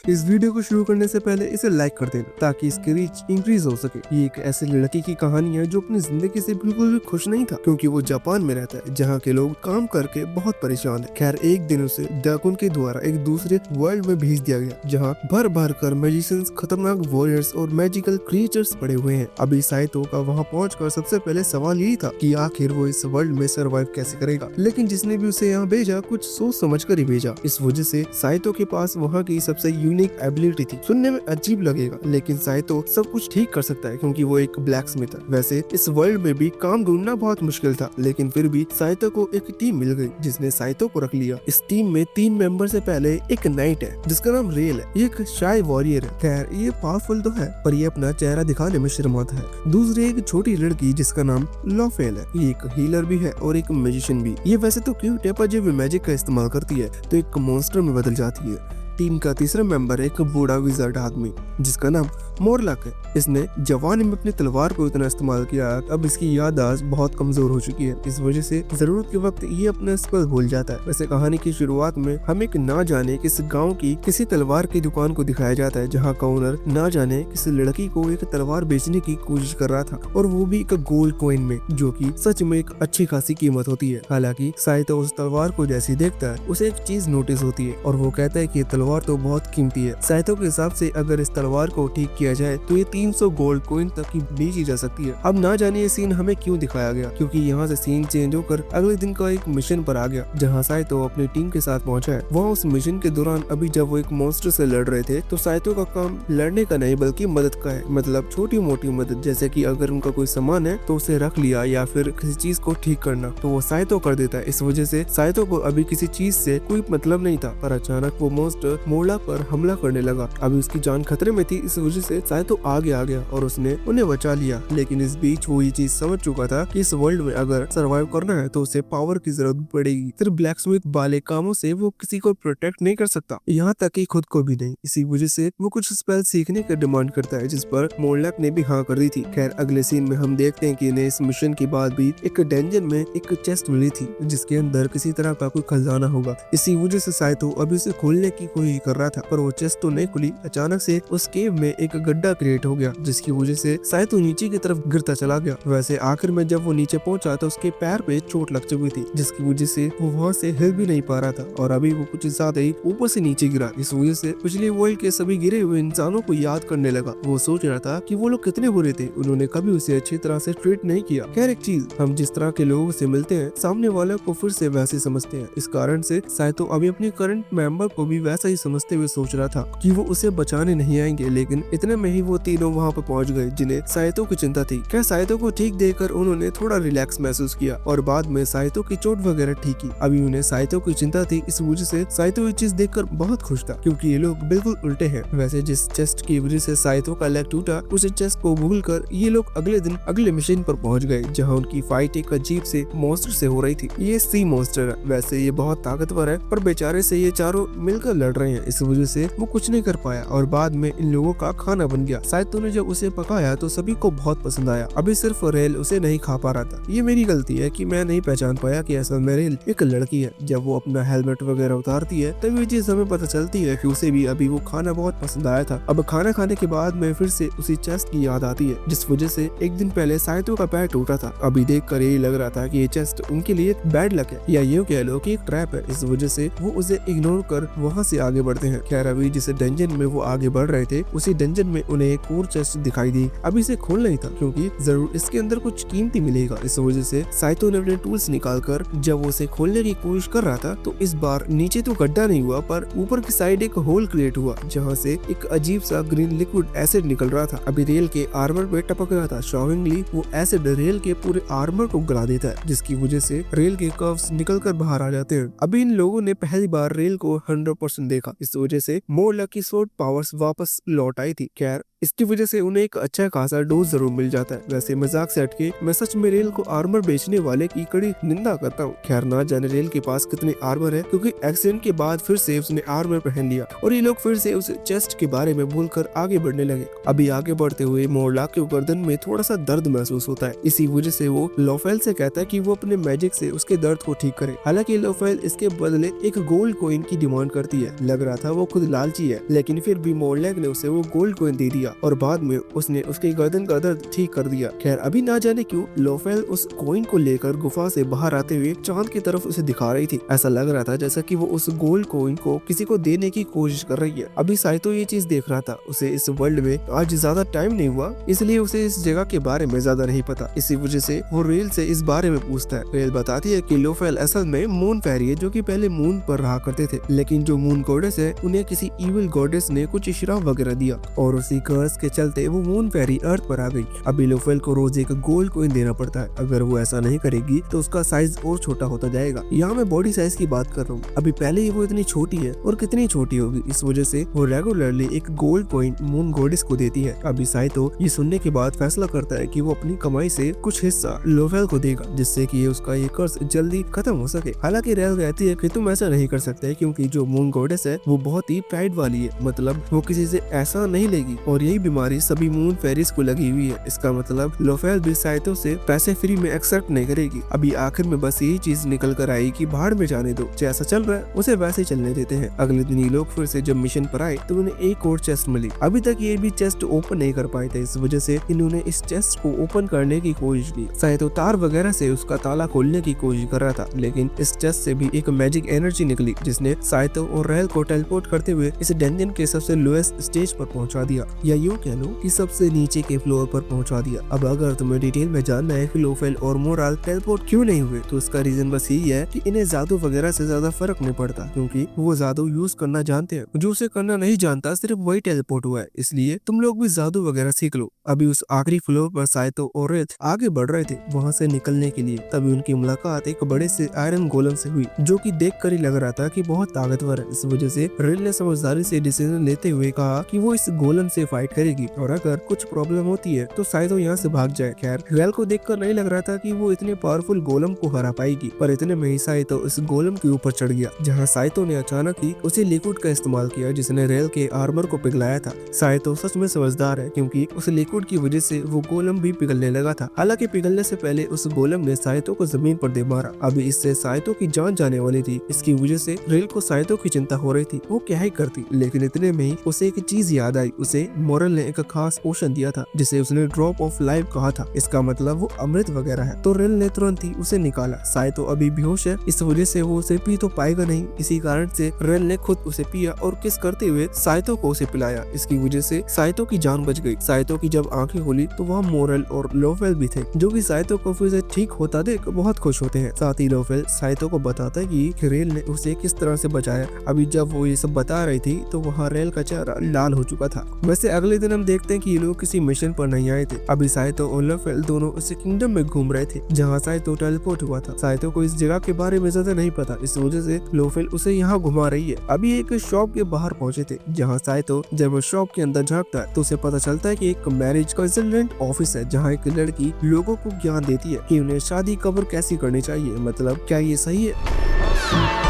इस वीडियो को शुरू करने से पहले इसे लाइक कर देना ताकि इसकी रीच इंक्रीज हो सके। ये एक ऐसे लड़के की कहानी है जो अपनी जिंदगी से बिल्कुल भी खुश नहीं था, क्योंकि वो जापान में रहता है जहाँ के लोग काम करके बहुत परेशान है। खैर, एक दिन उसे डाकुन के द्वारा एक दूसरे वर्ल्ड में भेज दिया गया जहाँ भर भर कर मैजिशियंस, खतरनाक वॉरियर्स और मैजिकल क्रिएचर्स पड़े हुए हैं। अभी साइतो का वहाँ पहुंचकर सबसे पहले सवाल यही था कि आखिर वो इस वर्ल्ड में सर्वाइव कैसे करेगा। लेकिन जिसने भी उसे यहाँ भेजा कुछ सोच समझ कर ही भेजा। इस वजह से साइतो के पास वहाँ की सबसे यूनिक एबिलिटी थी। सुनने में अजीब लगेगा, लेकिन साइतो सब कुछ ठीक कर सकता है क्योंकि वो एक ब्लैक स्मिथ है। वैसे इस वर्ल्ड में भी काम ढूंढना बहुत मुश्किल था, लेकिन फिर भी साइतो को एक टीम मिल गई जिसने साइतो को रख लिया। इस टीम में 3 मेंबर से पहले एक नाइट है जिसका नाम रेल है। ये एक शाय वॉरियर है। खैर, ये पावरफुल तो है पर ये अपना चेहरा दिखाने में शर्माता है। दूसरी एक छोटी लड़की जिसका नाम लॉफेल है। ये एक हीलर भी है और एक मैजिशियन भी। ये वैसे तो क्यूट है पर जब ये मैजिक का इस्तेमाल करती है तो एक मॉन्स्टर में बदल जाती है। टीम का तीसरा मेंबर एक बूढ़ा विजार्ड आदमी जिसका नाम मोरलक है। इसने जवानी में अपनी तलवार को इतना इस्तेमाल किया, अब इसकी याददाश्त बहुत कमजोर हो चुकी है। इस वजह से जरूरत के वक्त ये अपने स्पेल भूल जाता है। वैसे कहानी की शुरुआत में हम एक ना जाने किस गांव की किसी तलवार की दुकान को दिखाया जाता है जहां का ओनर ना जाने किसी लड़की को एक तलवार बेचने की कोशिश कर रहा था, और वो भी एक गोल्ड कॉइन में, जो कि सच में एक अच्छी खासी कीमत होती है। हालांकि साइतो उस तलवार को जैसे देखता है उसे एक चीज नोटिस होती है और वो कहता है कि ये तलवार तो बहुत कीमती है। साइतो के हिसाब से अगर इस तलवार को ठीक किया जाए तो ये 300 गोल्ड कॉइन तक की बेची जा सकती है। अब ना जाने ये सीन हमें क्यों दिखाया गया, क्योंकि यहाँ से सीन चेंज होकर अगले दिन का एक मिशन पर आ गया जहाँ साइतो अपनी टीम के साथ पहुंचा है। वहाँ उस मिशन के दौरान अभी जब वो एक मॉन्स्टर से लड़ रहे थे तो साइतो का काम लड़ने का नहीं बल्कि मदद का है। मतलब छोटी मोटी मदद, जैसे कि अगर उनका कोई सामान है तो उसे रख लिया या फिर किसी चीज को ठीक करना तो वो साइतो कर देता है। इस वजह से साइतो को अभी किसी चीज से कोई मतलब नहीं था, पर अचानक वो मॉन्स्टर मोरला पर हमला करने लगा। अभी उसकी जान खतरे में थी, इस वजह से साइतो आगे आ गया और उसने उन्हें बचा लिया। लेकिन इस बीच वो ये चीज समझ चुका था कि इस वर्ल्ड में अगर सरवाइव करना है तो उसे पावर की जरूरत पड़ेगी। सिर्फ ब्लैक स्मिथ वाले कामों से वो किसी को प्रोटेक्ट नहीं कर सकता, यहाँ तक कि खुद को भी नहीं। इसी वजह से वो कुछ स्पेल सीखने का डिमांड करता है, जिस पर मोरलक ने भी हाँ कर दी थी। खैर, अगले सीन में हम देखते हैं कि इन्हें इस मिशन के बाद भी एक डंजन में एक चेस्ट मिली थी जिसके अंदर किसी तरह का कोई खजाना होगा। इसी वजह से साइतो अभी उसे खोलने की कोशिश कर रहा था, पर वो चेस्ट तो नहीं खुली। अचानक से उस केव में एक गड्ढा क्रिएट हो गया जिसकी वजह से साइतो नीचे की तरफ गिरता चला गया। वैसे आखिर में जब वो नीचे पहुंचा तो उसके पैर पे चोट लग चुकी थी, जिसकी वजह से वो वहां से हिल भी नहीं पा रहा था और अभी वो कुछ ज्यादा ही ऊपर से नीचे गिरा। इस वजह से पिछले वर्ल्ड के सभी गिरे हुए इंसानों को याद करने लगा। वो सोच रहा था कि वो लोग कितने बुरे थे, उन्होंने कभी उसे अच्छी तरह से ट्रीट नहीं किया। खैर, एक चीज, हम जिस तरह के लोगों से मिलते हैं सामने वाले को फिर से वैसे समझते हैं। इस कारण से साइतो अभी अपने करंट मेंबर को भी वैसा ही समझते हुए सोच रहा था कि वो उसे बचाने नहीं आएंगे। लेकिन इतने में ही वो तीनों वहाँ पर पहुंच गए जिन्हें साइतो की चिंता थी। क्या साइतो को ठीक देखकर उन्होंने थोड़ा रिलैक्स महसूस किया और बाद में साइतो की चोट वगैरह ठीक की। अभी उन्हें साइतो की चिंता थी, इस वजह से साइतो ये चीज देखकर बहुत खुश था क्योंकि ये लोग बिल्कुल उल्टे हैं। वैसे जिस चेस्ट की वजह से साइतो का लेग टूटा, उस चेस्ट को भूलकर ये लोग अगले दिन अगले मिशन पर पहुंच गए जहाँ उनकी फाइट एक अजीब से मॉन्स्टर से हो रही थी। ये सी मॉन्स्टर है। वैसे ये बहुत ताकतवर है पर बेचारे से ये चारों मिलकर लड़ रहे हैं, इस वजह से वो कुछ नहीं कर पाया और बाद में इन लोगों का खाना बन गया। साइतो ने जब उसे पकाया तो सभी को बहुत पसंद आया। अभी सिर्फ रेल उसे नहीं खा पा रहा था। ये मेरी गलती है कि मैं नहीं पहचान पाया कि असल में रेल एक लड़की है। जब वो अपना हेलमेट वगैरह उतारती है तब ये चीज हमें पता चलती है कि उसे भी अभी वो खाना बहुत पसंद आया था। अब खाना खाने के बाद में फिर से उसी चेस्ट की याद आती है जिस वजह से एक दिन पहले साइतो का पैर टूटा था। अभी देख कर यही लग रहा था कि ये चेस्ट उनके लिए बैड लक है या यूं कह लो कि एक ट्रैप है। इस वजह से वो उसे इग्नोर कर वहाँ से आगे बढ़ते हैं। खैर, अभी जिस डंजन में वो आगे बढ़ रहे थे उसी डंजन में उन्हें एक और चेस्ट दिखाई दी। अभी इसे खोलना ही था क्योंकि जरूर इसके अंदर कुछ कीमती मिलेगा। इस वजह से साइतो ने अपने टूल्स निकालकर जब वो उसे खोलने की कोशिश कर रहा था तो इस बार नीचे तो गड्ढा नहीं हुआ पर ऊपर की साइड एक होल क्रिएट हुआ जहाँ से एक अजीब सा ग्रीन लिक्विड एसिड निकल रहा था। अभी रेल के आर्मर पे टपक रहा था। शॉकिंगली वो एसिड रेल के पूरे आर्मर को गला देता है जिसकी वजह से रेल के कर्व्स निकल कर बाहर आ जाते हैं। अभी इन लोगों ने पहली बार रेल को 100% देखा, इस वजह से मोरलक की स्वॉर्ड पावर्स वापस लौट आई थी। खैर, इसकी वजह से उन्हें एक अच्छा खासा डोज जरूर मिल जाता है। वैसे मजाक से हटके मैं सच में रेल को आर्मर बेचने वाले की कड़ी निंदा करता हूँ। खैर ना जाने रेल के पास कितने आर्मर है, क्योंकि एक्सीडेंट के बाद फिर से उसने आर्मर पहन लिया और ये लोग फिर से उस चेस्ट के बारे में भूलकर आगे बढ़ने लगे। अभी आगे बढ़ते हुए मोरलाक के गर्दन में थोड़ा सा दर्द महसूस होता है। इसी वजह से वो लोफेल से कहता है कि वो अपने मैजिक से उसके दर्द को ठीक करे। हालांकि लोफेल इसके बदले एक गोल्ड कॉइन की डिमांड करती है। लग रहा था वो खुद लालची है, लेकिन फिर भी मोरलैक ने उसे वो गोल्ड कॉइन दे दिया और बाद में उसने उसके गर्दन का दर्द ठीक कर दिया। खैर अभी ना जाने क्यों लोफेल उस कॉइन को लेकर गुफा से बाहर आते हुए चांद की तरफ उसे दिखा रही थी। ऐसा लग रहा था जैसा कि वो उस गोल्ड कॉइन को किसी को देने की कोशिश कर रही है। अभी साइतो ये चीज देख रहा था। उसे इस वर्ल्ड में आज ज्यादा टाइम नहीं हुआ, इसलिए उसे इस जगह के बारे में ज्यादा नहीं पता। इसी वजह से वो रेल से इस बारे में पूछता है। रेल बताती है कि लोफेल असल में मून फेरी है, जो कि पहले मून पर रहा करते थे, लेकिन जो मून गॉडेस है उन्हें किसी इविल गॉडेस ने कुछ श्राप वगैरह दिया और उसी कर्स के चलते वो मून फेरी अर्थ पर आ गई। अभी लोफेल को रोज एक गोल्ड कॉइन देना पड़ता है। अगर वो ऐसा नहीं करेगी तो उसका साइज और छोटा होता जाएगा। यहाँ मैं बॉडी साइज की बात कर रहा हूँ। अभी पहले ही वो इतनी छोटी है और कितनी छोटी होगी, इस वजह से वो रेगुलरली एक गोल्ड कॉइन मून गॉडेस को देती है। अभी साइतो ये सुनने के बाद फैसला करता है कि वो अपनी कमाई से कुछ हिस्सा लोफेल को देगा, जिससे कि उसका ये कर्ज जल्दी खत्म हो सके। हालांकि रेल कहती है कि तुम ऐसा नहीं कर सकते, क्योंकि जो मून गॉडेस है वो बहुत ही प्राइड वाली है, मतलब वो किसी से ऐसा नहीं लेगी और यही बीमारी सभी मून फेरीज को लगी हुई है। इसका मतलब लोफेल भी साइतो से पैसे फ्री में एक्सेप्ट नहीं करेगी। अभी आखिर में बस यही चीज निकल कर आई कि बाहर में जाने दो, जैसा चल रहा है उसे वैसे ही चलने देते हैं। अगले दिन ये लोग फिर से जब मिशन पर आए तो उन्हें एक और चेस्ट मिली। अभी तक ये भी चेस्ट ओपन नहीं कर पाए थे, इस वजह से इन्होंने इस चेस्ट को ओपन करने की कोशिश की। साइतो तार वगैरह से उसका ताला खोलने की कोशिश कर रहा था, लेकिन इस चेस्ट से भी एक मैजिक एनर्जी निकली, जिसने साइतो और रेल को टेलीपोर्ट करते हुए इस डंजन के सबसे लोएस्ट स्टेज पर पहुंचा दिया, या यूं कह लो कि सबसे नीचे के फ्लोर पर पहुंचा दिया। अब अगर तुम्हें डिटेल में जानना है कि लोफेल और मोराल टेलीपोर्ट क्यों नहीं हुए, तो इसका रीजन बस यही है कि इन्हें जादू वगैरह से ज्यादा फर्क नहीं पड़ता, क्योंकि वो जादू यूज करना जानते हैं। जो उसे करना नहीं जानता सिर्फ वही टेलीपोर्ट हुआ है, इसलिए तुम लोग भी जादू वगैरह सीख लो। अभी उस आखिरी फ्लोर पर साइतो और रेथ आगे बढ़ रहे थे वहाँ से निकलने के लिए। तभी उनकी मुलाकात एक बड़े से आयरन गोलम से हुई, जो कि देखकर ही लग रहा था कि बहुत ताकतवर है। इस वजह से रेल ने समझदारी से डिसीजन लेते हुए कहा कि वो इस गोलम से फाइट करेगी और अगर कुछ प्रॉब्लम होती है तो साइतो यहाँ से भाग जाए। खैर रेल को देखकर नहीं लग रहा था कि वो इतने पावरफुल गोलम को हरा पाएगी, पर इतने में ही साइतो इस गोलम के ऊपर चढ़ गया, जहाँ साइतो ने अचानक ही उसी लिक्विड का इस्तेमाल किया जिसने रेल के आर्मर को पिघलाया था। साइतो सच में समझदार है, क्योंकि उस लिक्विड की वजह से वो गोलम भी पिघलने लगा था। हालांकि पिघलने से पहले उस गोलम ने साइतो को जमीन पर दे मारा। अभी इससे साइतो की जान जाने वाली थी। इसकी वजह से रेल को साइतो की चिंता हो रही थी, वो क्या ही करती। लेकिन इतने में ही उसे एक चीज याद आई। उसे मोरल ने एक खास पोशन दिया था जिसे उसने ड्रॉप ऑफ लाइफ कहा था। इसका मतलब वो अमृत वगैरह है। तो रेल ने तुरंत ही उसे निकाला। साइतो अभी बेहोश है, इस वजह से वो उसे पी तो पाएगा नहीं। इसी कारण से रेल ने खुद उसे पिया और किस करते हुए साइतो को उसे पिलाया। इसकी वजह से साइतो की जान बच गई। साइतो की जब आंखें खुली तो वहाँ मोरल और लोफेल भी थे, जो कि साइतो को फिर से ठीक होता देख बहुत खुश होते हैं। साथ ही लोफेल साइतो को बताता है कि रेल ने उसे किस तरह से बचाया। अभी जब वो ये सब बता रही थी तो वहाँ रेल का चेहरा लाल हो चुका था। वैसे अगले दिन हम देखते हैं कि ये लोग किसी मिशन पर नहीं आए थे। अभी साइतो और लोफेल दोनों उस किंगडम में घूम रहे थे जहाँ साइतो टेलीपोर्ट हुआ था। साइतो को इस जगह के बारे में ज्यादा नहीं पता, इस वजह से लोफेल उसे यहाँ घुमा रही है। अभी एक शॉप के बाहर पहुंचे थे, जहाँ साइतो जब वो शॉप के अंदर झांकता है तो उसे पता चलता है कि एक मैरिज कंसल्टेंट ऑफिस है, जहाँ एक लड़की लोगों को ज्ञान देती है कि उन्हें शादी कब और कैसी करनी चाहिए, मतलब क्या ये सही है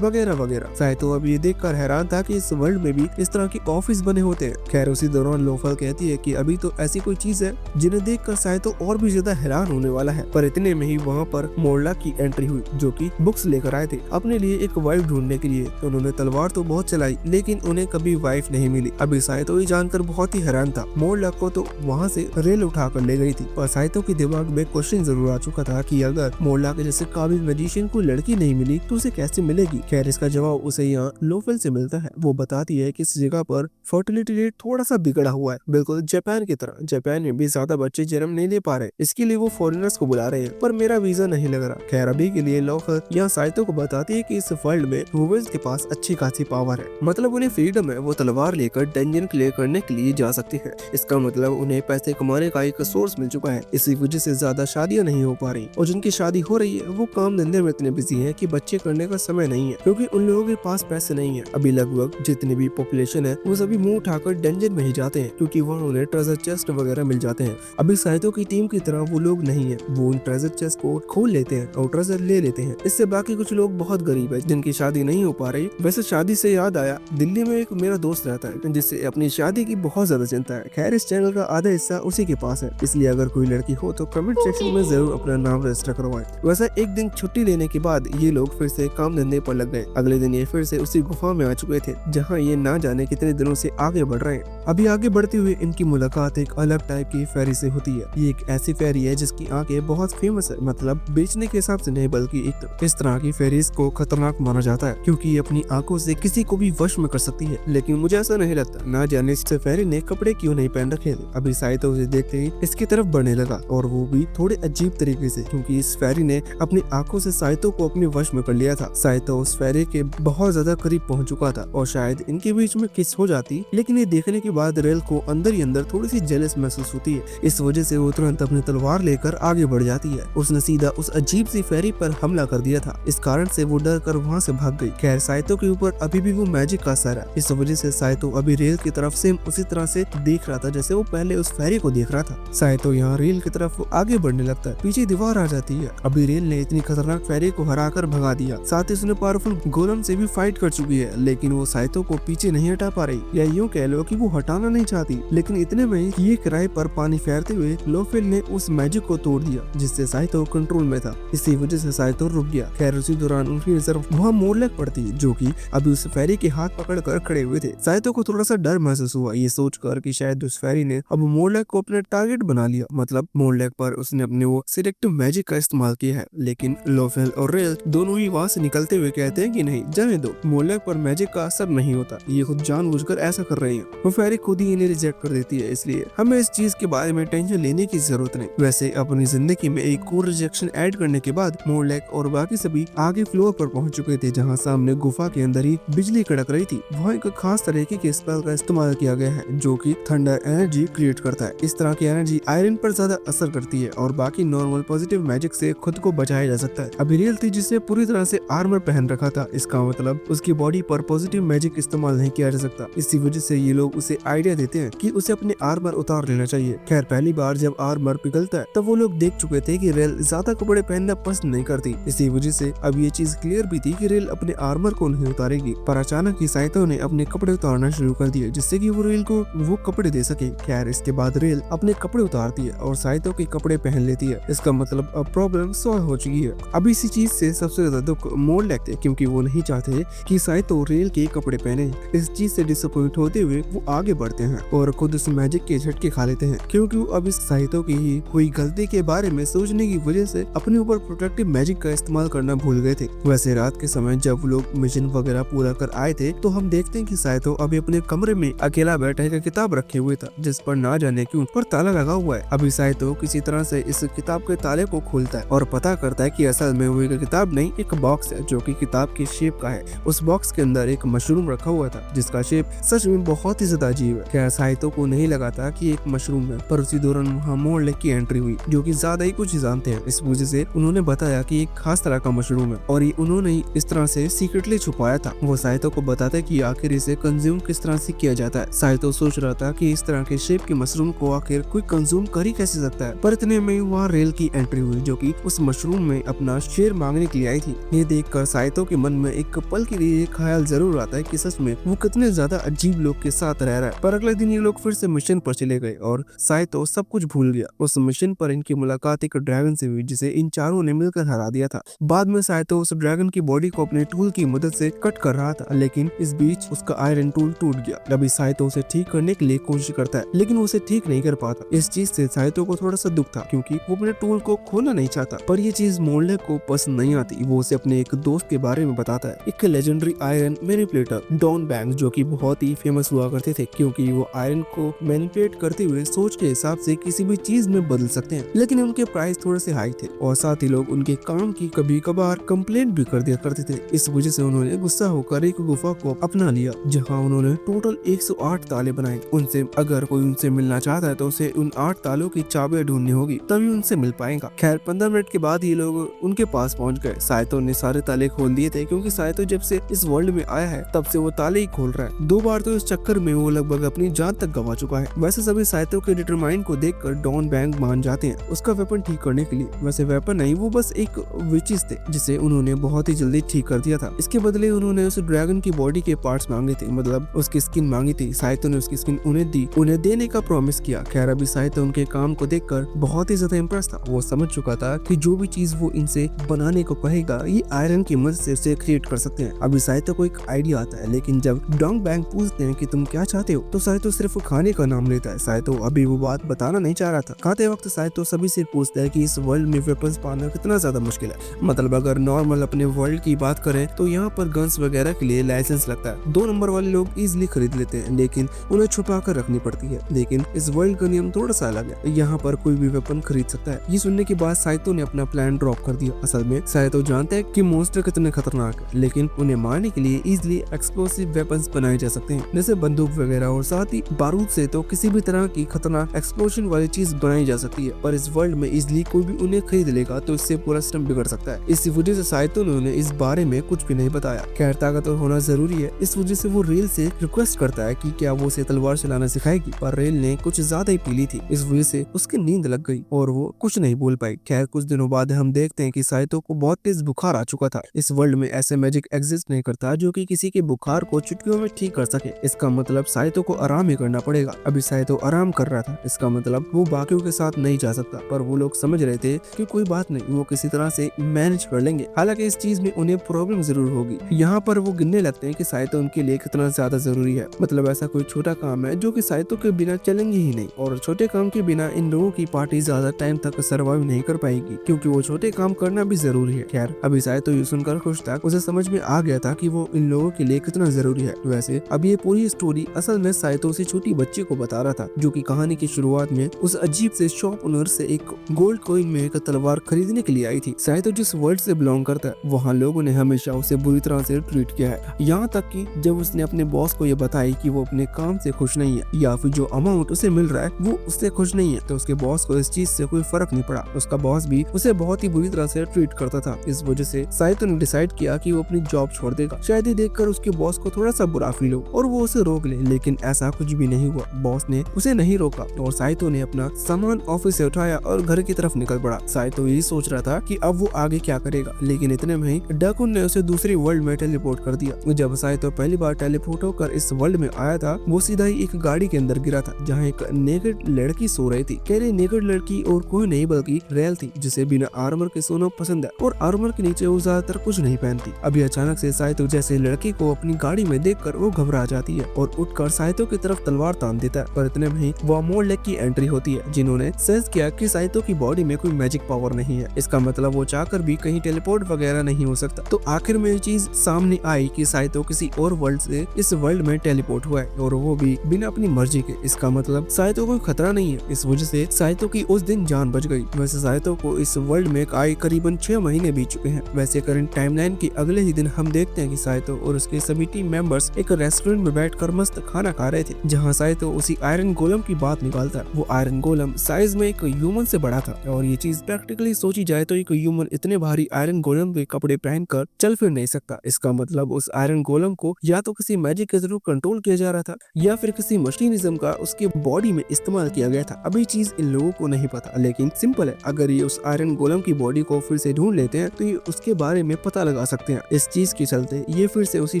वगैरह वगैरह। साइतो अब ये देखकर हैरान था कि इस वर्ल्ड में भी इस तरह के ऑफिस बने होते हैं। खैर उसी दौरान लोफेल कहती है कि अभी तो ऐसी कोई चीज है जिन्हें देखकर साइतो और भी ज्यादा हैरान होने वाला है। पर इतने में ही वहाँ पर मोरला की एंट्री हुई, जो कि बुक्स लेकर आए थे अपने लिए एक वाइफ ढूंढने के लिए। तो उन्होंने तलवार तो बहुत चलाई, लेकिन उन्हें कभी वाइफ नहीं मिली। अभी साइतो ये जानकर बहुत ही हैरान था। मोरला को तो वहाँ से रेल उठा कर ले गई थी, पर साइतो के दिमाग में क्वेश्चन जरूर आ चुका था कि अगर मोरला के जैसे काबिल मैजिशियन को लड़की नहीं मिली तो उसे कैसे मिलेगी। खैर इसका जवाब उसे यहाँ लोफेल से मिलता है। वो बताती है कि इस जगह पर फर्टिलिटी रेट थोड़ा सा बिगड़ा हुआ है, बिल्कुल जापान की तरह। जापान में भी ज्यादा बच्चे जन्म नहीं ले पा रहे, इसके लिए वो फॉरेनर्स को बुला रहे हैं, पर मेरा वीजा नहीं लग रहा। खैर अभी के लिए लोफेल यहाँ साइतो को बताती है कि इस वर्ल्ड में वुमेन्स के पास अच्छी खासी पावर है, मतलब उन्हें फ्रीडम है। वो तलवार लेकर डंजन क्लियर करने के लिए जा सकती है। इसका मतलब उन्हें पैसे कमाने का एक सोर्स मिल चुका है। इसी वजह से ज्यादा शादियां नहीं हो पा रही, और जिनकी शादी हो रही है वो काम धंधे में इतने बिजी है कि बच्चे करने का समय नहीं है। क्योंकि उन लोगों के पास पैसे नहीं है। अभी लगभग जितनी भी पॉपुलेशन है वो सभी मुंह उठाकर डंजन में ही जाते हैं क्योंकि वहाँ उन्हें ट्रेजर चेस्ट वगैरह मिल जाते हैं। अभी साइतो की टीम की तरह वो लोग नहीं है, वो उन ट्रेजर चेस्ट को खोल लेते हैं और ट्रेजर ले लेते हैं। इससे बाकी कुछ लोग बहुत गरीब है जिनकी शादी नहीं हो पा रही। वैसे शादी से याद आया, दिल्ली में एक मेरा दोस्त रहता है जिससे अपनी शादी की बहुत ज्यादा चिंता है। खैर इस चैनल का आधा हिस्सा उसी के पास है, इसलिए अगर कोई लड़की हो तो कमेंट सेक्शन में जरूर अपना नाम रजिस्टर करवाएं। वैसा एक दिन छुट्टी लेने के बाद ये लोग फिर से काम धंधे पर लग गए। अगले दिन ये फिर से उसी गुफा में आ चुके थे जहाँ ये ना जाने कितने दिनों से आगे बढ़ रहे हैं। अभी आगे बढ़ते हुए इनकी मुलाकात एक अलग टाइप की फेरी से होती है। ये एक ऐसी फेरी है जिसकी आंखें बहुत फेमस है, मतलब बेचने के हिसाब से नहीं बल्कि इस तरह की फेरीज को खतरनाक माना जाता है क्योंकि ये अपनी आंखों से किसी को भी वश में कर सकती है। लेकिन मुझे ऐसा नहीं लगता, ना जाने इस फेरी ने कपड़े क्यों नहीं पहन रखे थे। अभी साइतो उसे देखते ही इसकी तरफ बढ़ने लगा और वो भी थोड़े अजीब तरीके से, क्योंकि इस फेरी ने अपनी आंखों से साइतो को अपने वश में कर लिया था। साइतो उस फेरी के बहुत ज्यादा करीब पहुंच चुका था और शायद इनके बीच में किस हो जाती, लेकिन ये देखने के बाद रेल को अंदर ही अंदर थोड़ी सी जेलस महसूस होती है। इस वजह से वो तुरंत अपनी तलवार लेकर आगे बढ़ जाती है। उसने सीधा उस अजीब सी फेरी पर हमला कर दिया था, इस कारण से वो डर कर वहाँ से भाग गई। खैर साइतो के ऊपर अभी भी वो मैजिक का असर है, इस वजह से साइतो अभी रेल की तरफ से उसी तरह से देख रहा था जैसे वो पहले उस फेरी को देख रहा था। साइतो यहाँ रेल की तरफ आगे बढ़ने लगता है, पीछे दीवार आ जाती है। अभी रेल ने इतनी खतरनाक फेरी को हराकर भगा दिया, साथ ही उसने पावरफुल गोलम से भी फाइट कर चुकी है, लेकिन वो साइतो को पीछे नहीं हटा पा रही, या यूँ कह लो कि वो हटाना नहीं चाहती। लेकिन इतने में ये किराए पर पानी फेरते हुए लोफेल ने उस मैजिक को तोड़ दिया जिससे साइतो कंट्रोल में था। इसी वजह से साइतो रुक गया। खैर उसी दौरान उनकी नजर वहाँ मोरलेक पड़ती है जो कि अभी उस फेरी के हाथ पकड़ कर खड़े हुए थे। साइतो को थोड़ा सा डर महसूस हुआ, ये सोचकर कि शायद उस फेरी ने अब मोरलेक को अपने टारगेट बना लिया, मतलब मोरलेक पर उसने अपने वो सिलेक्टिव मैजिक का इस्तेमाल किया है। लेकिन लोफेल और रेल दोनों ही वहाँ से निकलते हुए कहते हैं कि नहीं जाने दो, मोरलेक पर मैजिक का असर नहीं होता, ये खुद जानबूझकर ऐसा कर रहे हैं। वो फेरी खुद ही इन्हें रिजेक्ट कर देती है, इसलिए हमें इस चीज के बारे में टेंशन लेने की जरूरत नहीं। वैसे अपनी जिंदगी में एक और रिजेक्शन ऐड करने के बाद मोरलेक और बाकी सभी आगे फ्लोर पर पहुंच चुके थे जहां सामने गुफा के अंदर ही बिजली कड़क रही थी। वहाँ एक खास तरीके के स्पेल का इस्तेमाल किया गया है जो कि थंडर एनर्जी क्रिएट करता है। इस तरह की एनर्जी आयरन पर ज्यादा असर करती है और बाकी नॉर्मल पॉजिटिव मैजिक से खुद को बचाया जा सकता है। अभी रियल थी जिसने पूरी तरह से आर्मर पहन रखा था, इसका मतलब उसकी बॉडी पर पॉजिटिव मैजिक इस्तेमाल नहीं किया जा सकता। इसी वजह से ये लोग उसे आइडिया देते हैं कि उसे अपने आर्मर उतार लेना चाहिए। खैर पहली बार जब आर्मर पिघलता है तब वो लोग देख चुके थे कि रेल ज्यादा कपड़े पहनना पसंद नहीं करती। इसी वजह से अब ये चीज क्लियर भी थी कि रेल अपने आर्मर को नहीं उतारेगी, पर अचानक ही साइतो ने अपने कपड़े उतारना शुरू कर दिए जिससे कि वो रेल को वो कपड़े दे सके। खैर इसके बाद रेल अपने कपड़े उतारती है और साइतो के कपड़े पहन लेती है। इसका मतलब अब प्रॉब्लम सॉल्व हो चुकी है। अब इसी चीज से सबसे ज्यादा दुख मोरलेक थे क्योंकि वो नहीं चाहते कि साइतो रेल के कपड़े पहने। इस चीज से डिसअपॉइंट होते हुए वो आगे बढ़ते हैं और खुद उस मैजिक के झटके खा लेते हैं क्योंकि वो अब इस साइतो की ही हुई गलती के बारे में सोचने की वजह से अपने ऊपर प्रोटेक्टिव मैजिक का इस्तेमाल करना भूल गए थे। वैसे रात के समय जब लोग मिशन वगैरह पूरा कर आए थे तो हम देखते हैं कि साइतो अभी अपने कमरे में अकेला बैठा एक किताब रखे हुए था जिस पर ना जाने क्यों पर ताला लगा हुआ है। अभी साइतो किसी तरह से इस किताब के ताले को खोलता है और पता करता है कि असल में वो एक किताब नहीं एक बॉक्स है जो कि किताब की शेप का है। उस बॉक्स के अंदर एक मशरूम रखा हुआ था जिसका शेप सच में बहुत ही ज्यादा अजीब है। क्या साइतो को नहीं लगा था कि एक मशरूम है, पर उसी दौरान वहाँ मोरलेक की एंट्री हुई जो कि ज्यादा ही कुछ जानते हैं। इस वजह से उन्होंने बताया कि एक खास तरह का मशरूम है और ये उन्होंने इस तरह से सीक्रेटली छुपाया था। वो साइतो को बताता है कि आखिर इसे कंज्यूम किस तरह से किया जाता है। साइतो सोच रहा था कि इस तरह के शेप के मशरूम को आखिर कोई कंज्यूम कर ही कैसे सकता है, पर इतने में वहाँ रेल की एंट्री हुई जो कि उस मशरूम में अपना शेयर मांगने के लिए आई थी। ये देखकर साइतो के मन में एक पल के लिए ख्याल जरूर आता है कि सच में वो कितने ज्यादा अजीब लोग के साथ रह रहा है। पर अगले दिन ये लोग फिर से मिशन पर चले गए और साइतो सब कुछ भूल गया। उस मिशन पर इनकी मुलाकात एक ड्रैगन से हुई जिसे इन चारों ने मिलकर हरा दिया था। बाद में साइतो उस ड्रैगन की बॉडी को अपने टूल की मदद से कट कर रहा था, लेकिन इस बीच उसका आयरन टूल टूट गया। अभी साइतो उसे ठीक करने के लिए कोशिश करता है लेकिन वो उसे ठीक नहीं कर पाता। इस चीज से साइतो को थोड़ा सा दुख था क्योंकि वो अपने टूल को खोलना नहीं चाहता, पर ये चीज मोरलेक को पसंद नहीं आती। वो उसे अपने एक दोस्त के बारे में बताता है, एक legendary iron manipulator don bank जो कि बहुत ही फेमस हुआ करते थे क्योंकि वो आयरन को मैनिपुलेट करते हुए सोच के हिसाब से किसी भी चीज में बदल सकते हैं। लेकिन उनके प्राइस थोड़े से हाई थे और साथ ही लोग उनके काम की कभी कभार कंप्लेंट भी कर दिया करते थे। इस वजह से उन्होंने गुस्सा होकर एक गुफा को अपना लिया जहां उन्होंने टोटल 108 ताले बनाए। उनसे अगर कोई उनसे मिलना चाहता है तो उसे उन 8 तालों की चाबियां ढूंढनी होगी तभी उनसे मिल पाएगा। खैर 15 मिनट के बाद ये लोग उनके पास पहुंच गए। साइतो ने सारे ताले खोल दिए थे क्योंकि साइतो जब से इस वर्ल्ड में आया है तब से वो ताले ही खोल रहा है। 2 बार तो इस चक्कर में वो लगभग अपनी जान तक गवा चुका है। वैसे सभी साइतो के डिटरमाइन को देखकर डॉन बैंक मान जाते हैं उसका वेपन ठीक करने के लिए। वैसे वेपन नहीं, वो बस एक विचेस थे जिसे उन्होंने बहुत ही जल्दी ठीक कर दिया था। इसके बदले उन्होंने उस ड्रैगन की बॉडी के पार्ट्स मांगे थे, मतलब उसकी स्किन मांगी थी। साइतो ने उसकी स्किन उन्हें दी, उन्हें देने का प्रॉमिस किया। खैर अभी साइतो उनके काम को देखकर बहुत ही ज्यादा इम्प्रेस था। वो समझ चुका था कि जो भी चीज वो इनसे बनाने को कहेगा ये आयरन की मदद से उसे क्रिएट कर सकते हैं। अभी साइतो को एक आइडिया आता है, लेकिन जब डोंग बैंक पूछते हैं कि तुम क्या चाहते हो तो साइतो सिर्फ खाने का नाम लेता है। साइतो अभी वो बात बताना नहीं चाह रहा था। खाते वक्त साइतो सभी से पूछता है कि इस वर्ल्ड में वेपन्स पाना कितना ज्यादा मुश्किल है। मतलब अगर नॉर्मल अपने वर्ल्ड की बात करें तो यहाँ पर गन्स वगैरह के लिए लाइसेंस लगता है। 2 नंबर वाले लोग इजिली खरीद लेते हैं, लेकिन उन्हें छुपा कर रखनी पड़ती है। लेकिन इस वर्ल्ड का नियम थोड़ा सा अलग है, यहाँ पर कोई भी वेपन खरीद सकता है। ये सुनने के बाद साइतो ने अपना प्लान ड्रॉप कर दिया। असल में साइतो जानते हैं कि मॉन्स्टर कितने खतरनाक है, लेकिन उन्हें मारने के लिए इजिली एक्सप्लोसिव वेपन्स बनाए जा सकते हैं, जैसे बंदूक वगैरह, और साथ ही बारूद से तो किसी भी तरह की खतरनाक एक्सप्लोजन वाली चीज बनाई जा सकती है। पर इस वर्ल्ड में इजिली कोई भी उन्हें खरीद लेगा तो इससे पूरा सिस्टम बिगड़ सकता है। इसी वजह से साइतो ने उन्हें इस बारे में कुछ भी नहीं बताया। खैर ताकतवर होना जरूरी है, इस वजह से वो रेल से रिक्वेस्ट करता है कि क्या वो उसे तलवार चलाना सिखाएगी, पर रेल ने कुछ ज्यादा ही पी ली थी। इस वजह से उसकी नींद लग गई और वो कुछ नहीं बोल पाई। खैर कुछ दिनों बाद हम देखते हैं कि साइतो को बहुत तेज बुखार आ चुका था। इस वर्ल्ड में ऐसे मैजिक एग्जिस्ट नहीं करता जो कि किसी के बुखार को चुटकियों में ठीक कर सके। इसका मतलब साइतो को आराम ही करना पड़ेगा। अभी साइतो आराम कर रहा था, इसका मतलब वो बाकियों के साथ नहीं जा सकता। पर वो लोग समझ रहे थे कि कोई बात नहीं, वो किसी तरह से मैनेज कर लेंगे। हालांकि इस चीज में उन्हें प्रॉब्लम जरूर होगी। यहाँ पर वो गिनने लगते हैं कि साइतो उनके लिए कितना ज्यादा जरूरी है। मतलब ऐसा कोई छोटा काम है जो कि साइतो के बिना चलेंगे ही नहीं, और छोटे काम के बिना इन लोगों की पार्टी ज्यादा टाइम तक सर्वाइव नहीं कर पाएगी, क्योंकि वो छोटे काम करना भी जरूरी है। खैर अभी साइतो ये सुनकर खुश था, उसे समझ में आ गया था कि वो इन लोगों के लिए कितना जरूरी है। वैसे अब ये पूरी स्टोरी असल में साइतो उसी छोटी बच्ची को बता रहा था जो कि कहानी की शुरुआत में उस अजीब से शॉप ओनर से एक गोल्ड कॉइन में एक तलवार खरीदने के लिए आई थी। साइतो जिस वर्ल्ड से बिलोंग करता है वहाँ लोगों ने हमेशा उसे बुरी तरह से ट्रीट किया है, यहाँ तक कि जब उसने अपने बॉस को ये बताई कि वो अपने काम से खुश नहीं है या फिर जो अमाउंट उसे मिल रहा है वो उससे खुश नहीं है, तो उसके बॉस को इस चीज से कोई फर्क नहीं पड़ा। उसका बॉस भी उसे बहुत ही बुरी तरह से ट्रीट करता था। इस वजह से साइतो ने डिसाइड किया कि वो अपनी जॉब छोड़ देगा। शायद ये देखकर उसके बॉस को थोड़ा सा बुरा फील हो और वो उसे रोक ले, लेकिन ऐसा कुछ भी नहीं हुआ। बॉस ने उसे नहीं रोका और साइतो ने अपना सामान ऑफिस से उठाया और घर की तरफ निकल पड़ा। साइतो यही सोच रहा था कि अब वो आगे क्या करेगा, लेकिन इतने में ही डाकुन ने उसे दूसरी वर्ल्ड में टेलीपोर्ट कर दिया। जब साइतो पहली बार टेलीपोर्ट होकर इस वर्ल्ड में आया था वो सीधा ही एक गाड़ी के अंदर गिरा था जहाँ एक नेकेड लड़की सो रही थी। कह रही नेकेड लड़की और कोई नहीं बल्कि रेल थी, जिसे बिना आर्मर के सोना पसंद है और आर्मर के नीचे वो ज्यादातर कुछ नहीं पहनती। अभी अचानक से साइतो जैसे लड़की को अपनी गाड़ी में देखकर वो घबरा जाती है और उठकर साइतो की तरफ तलवार तान देता है। पर इतने में ही वो मोरलेक की एंट्री होती है, जिन्होंने सेंस किया कि साइतो की बॉडी में कोई मैजिक पावर नहीं है। इसका मतलब वो चाहकर भी कहीं टेलीपोर्ट वगैरह नहीं हो सकता। तो आखिर में ये चीज सामने आई कि साइतो किसी और वर्ल्ड से इस वर्ल्ड में टेलीपोर्ट हुआ है और वो भी बिना अपनी मर्जी के। इसका मतलब साइतो कोई खतरा नहीं है। इस वजह से साइतो की उस दिन जान बच गई। वैसे साइतो को इस वर्ल्ड में आए करीबन 6 महीने बीत चुके हैं। वैसे करंट टाइमलाइन के अगले ही दिन हम देखते हैं कि साइतो और उसके सभी टीम मेंबर्स एक रेस्टोरेंट में बैठकर मस्त खाना खा रहे थे, जहां साइतो उसी आयरन गोलम की बात निकालता है। वो आयरन गोलम साइज में एक ह्यूमन से बड़ा था और ये चीज प्रैक्टिकली सोची जाए तो एक ह्यूमन इतने भारी आयरन गोलम के कपड़े पहनकर चल फिर नहीं सकता। इसका मतलब उस आयरन गोलम को या तो किसी मैजिक के थ्रू कंट्रोल किया जा रहा था या फिर किसी मशीनिज्म का उसके बॉडी में इस्तेमाल किया गया था। अभी चीज इन लोगों को नहीं पता, लेकिन सिंपल है, अगर ये उस आयरन गोलम की बॉडी को फिर से ढूंढ लेते हैं तो ये उसके बारे में पता लगा सकते हैं। इस चीज के चलते ये फिर से उसी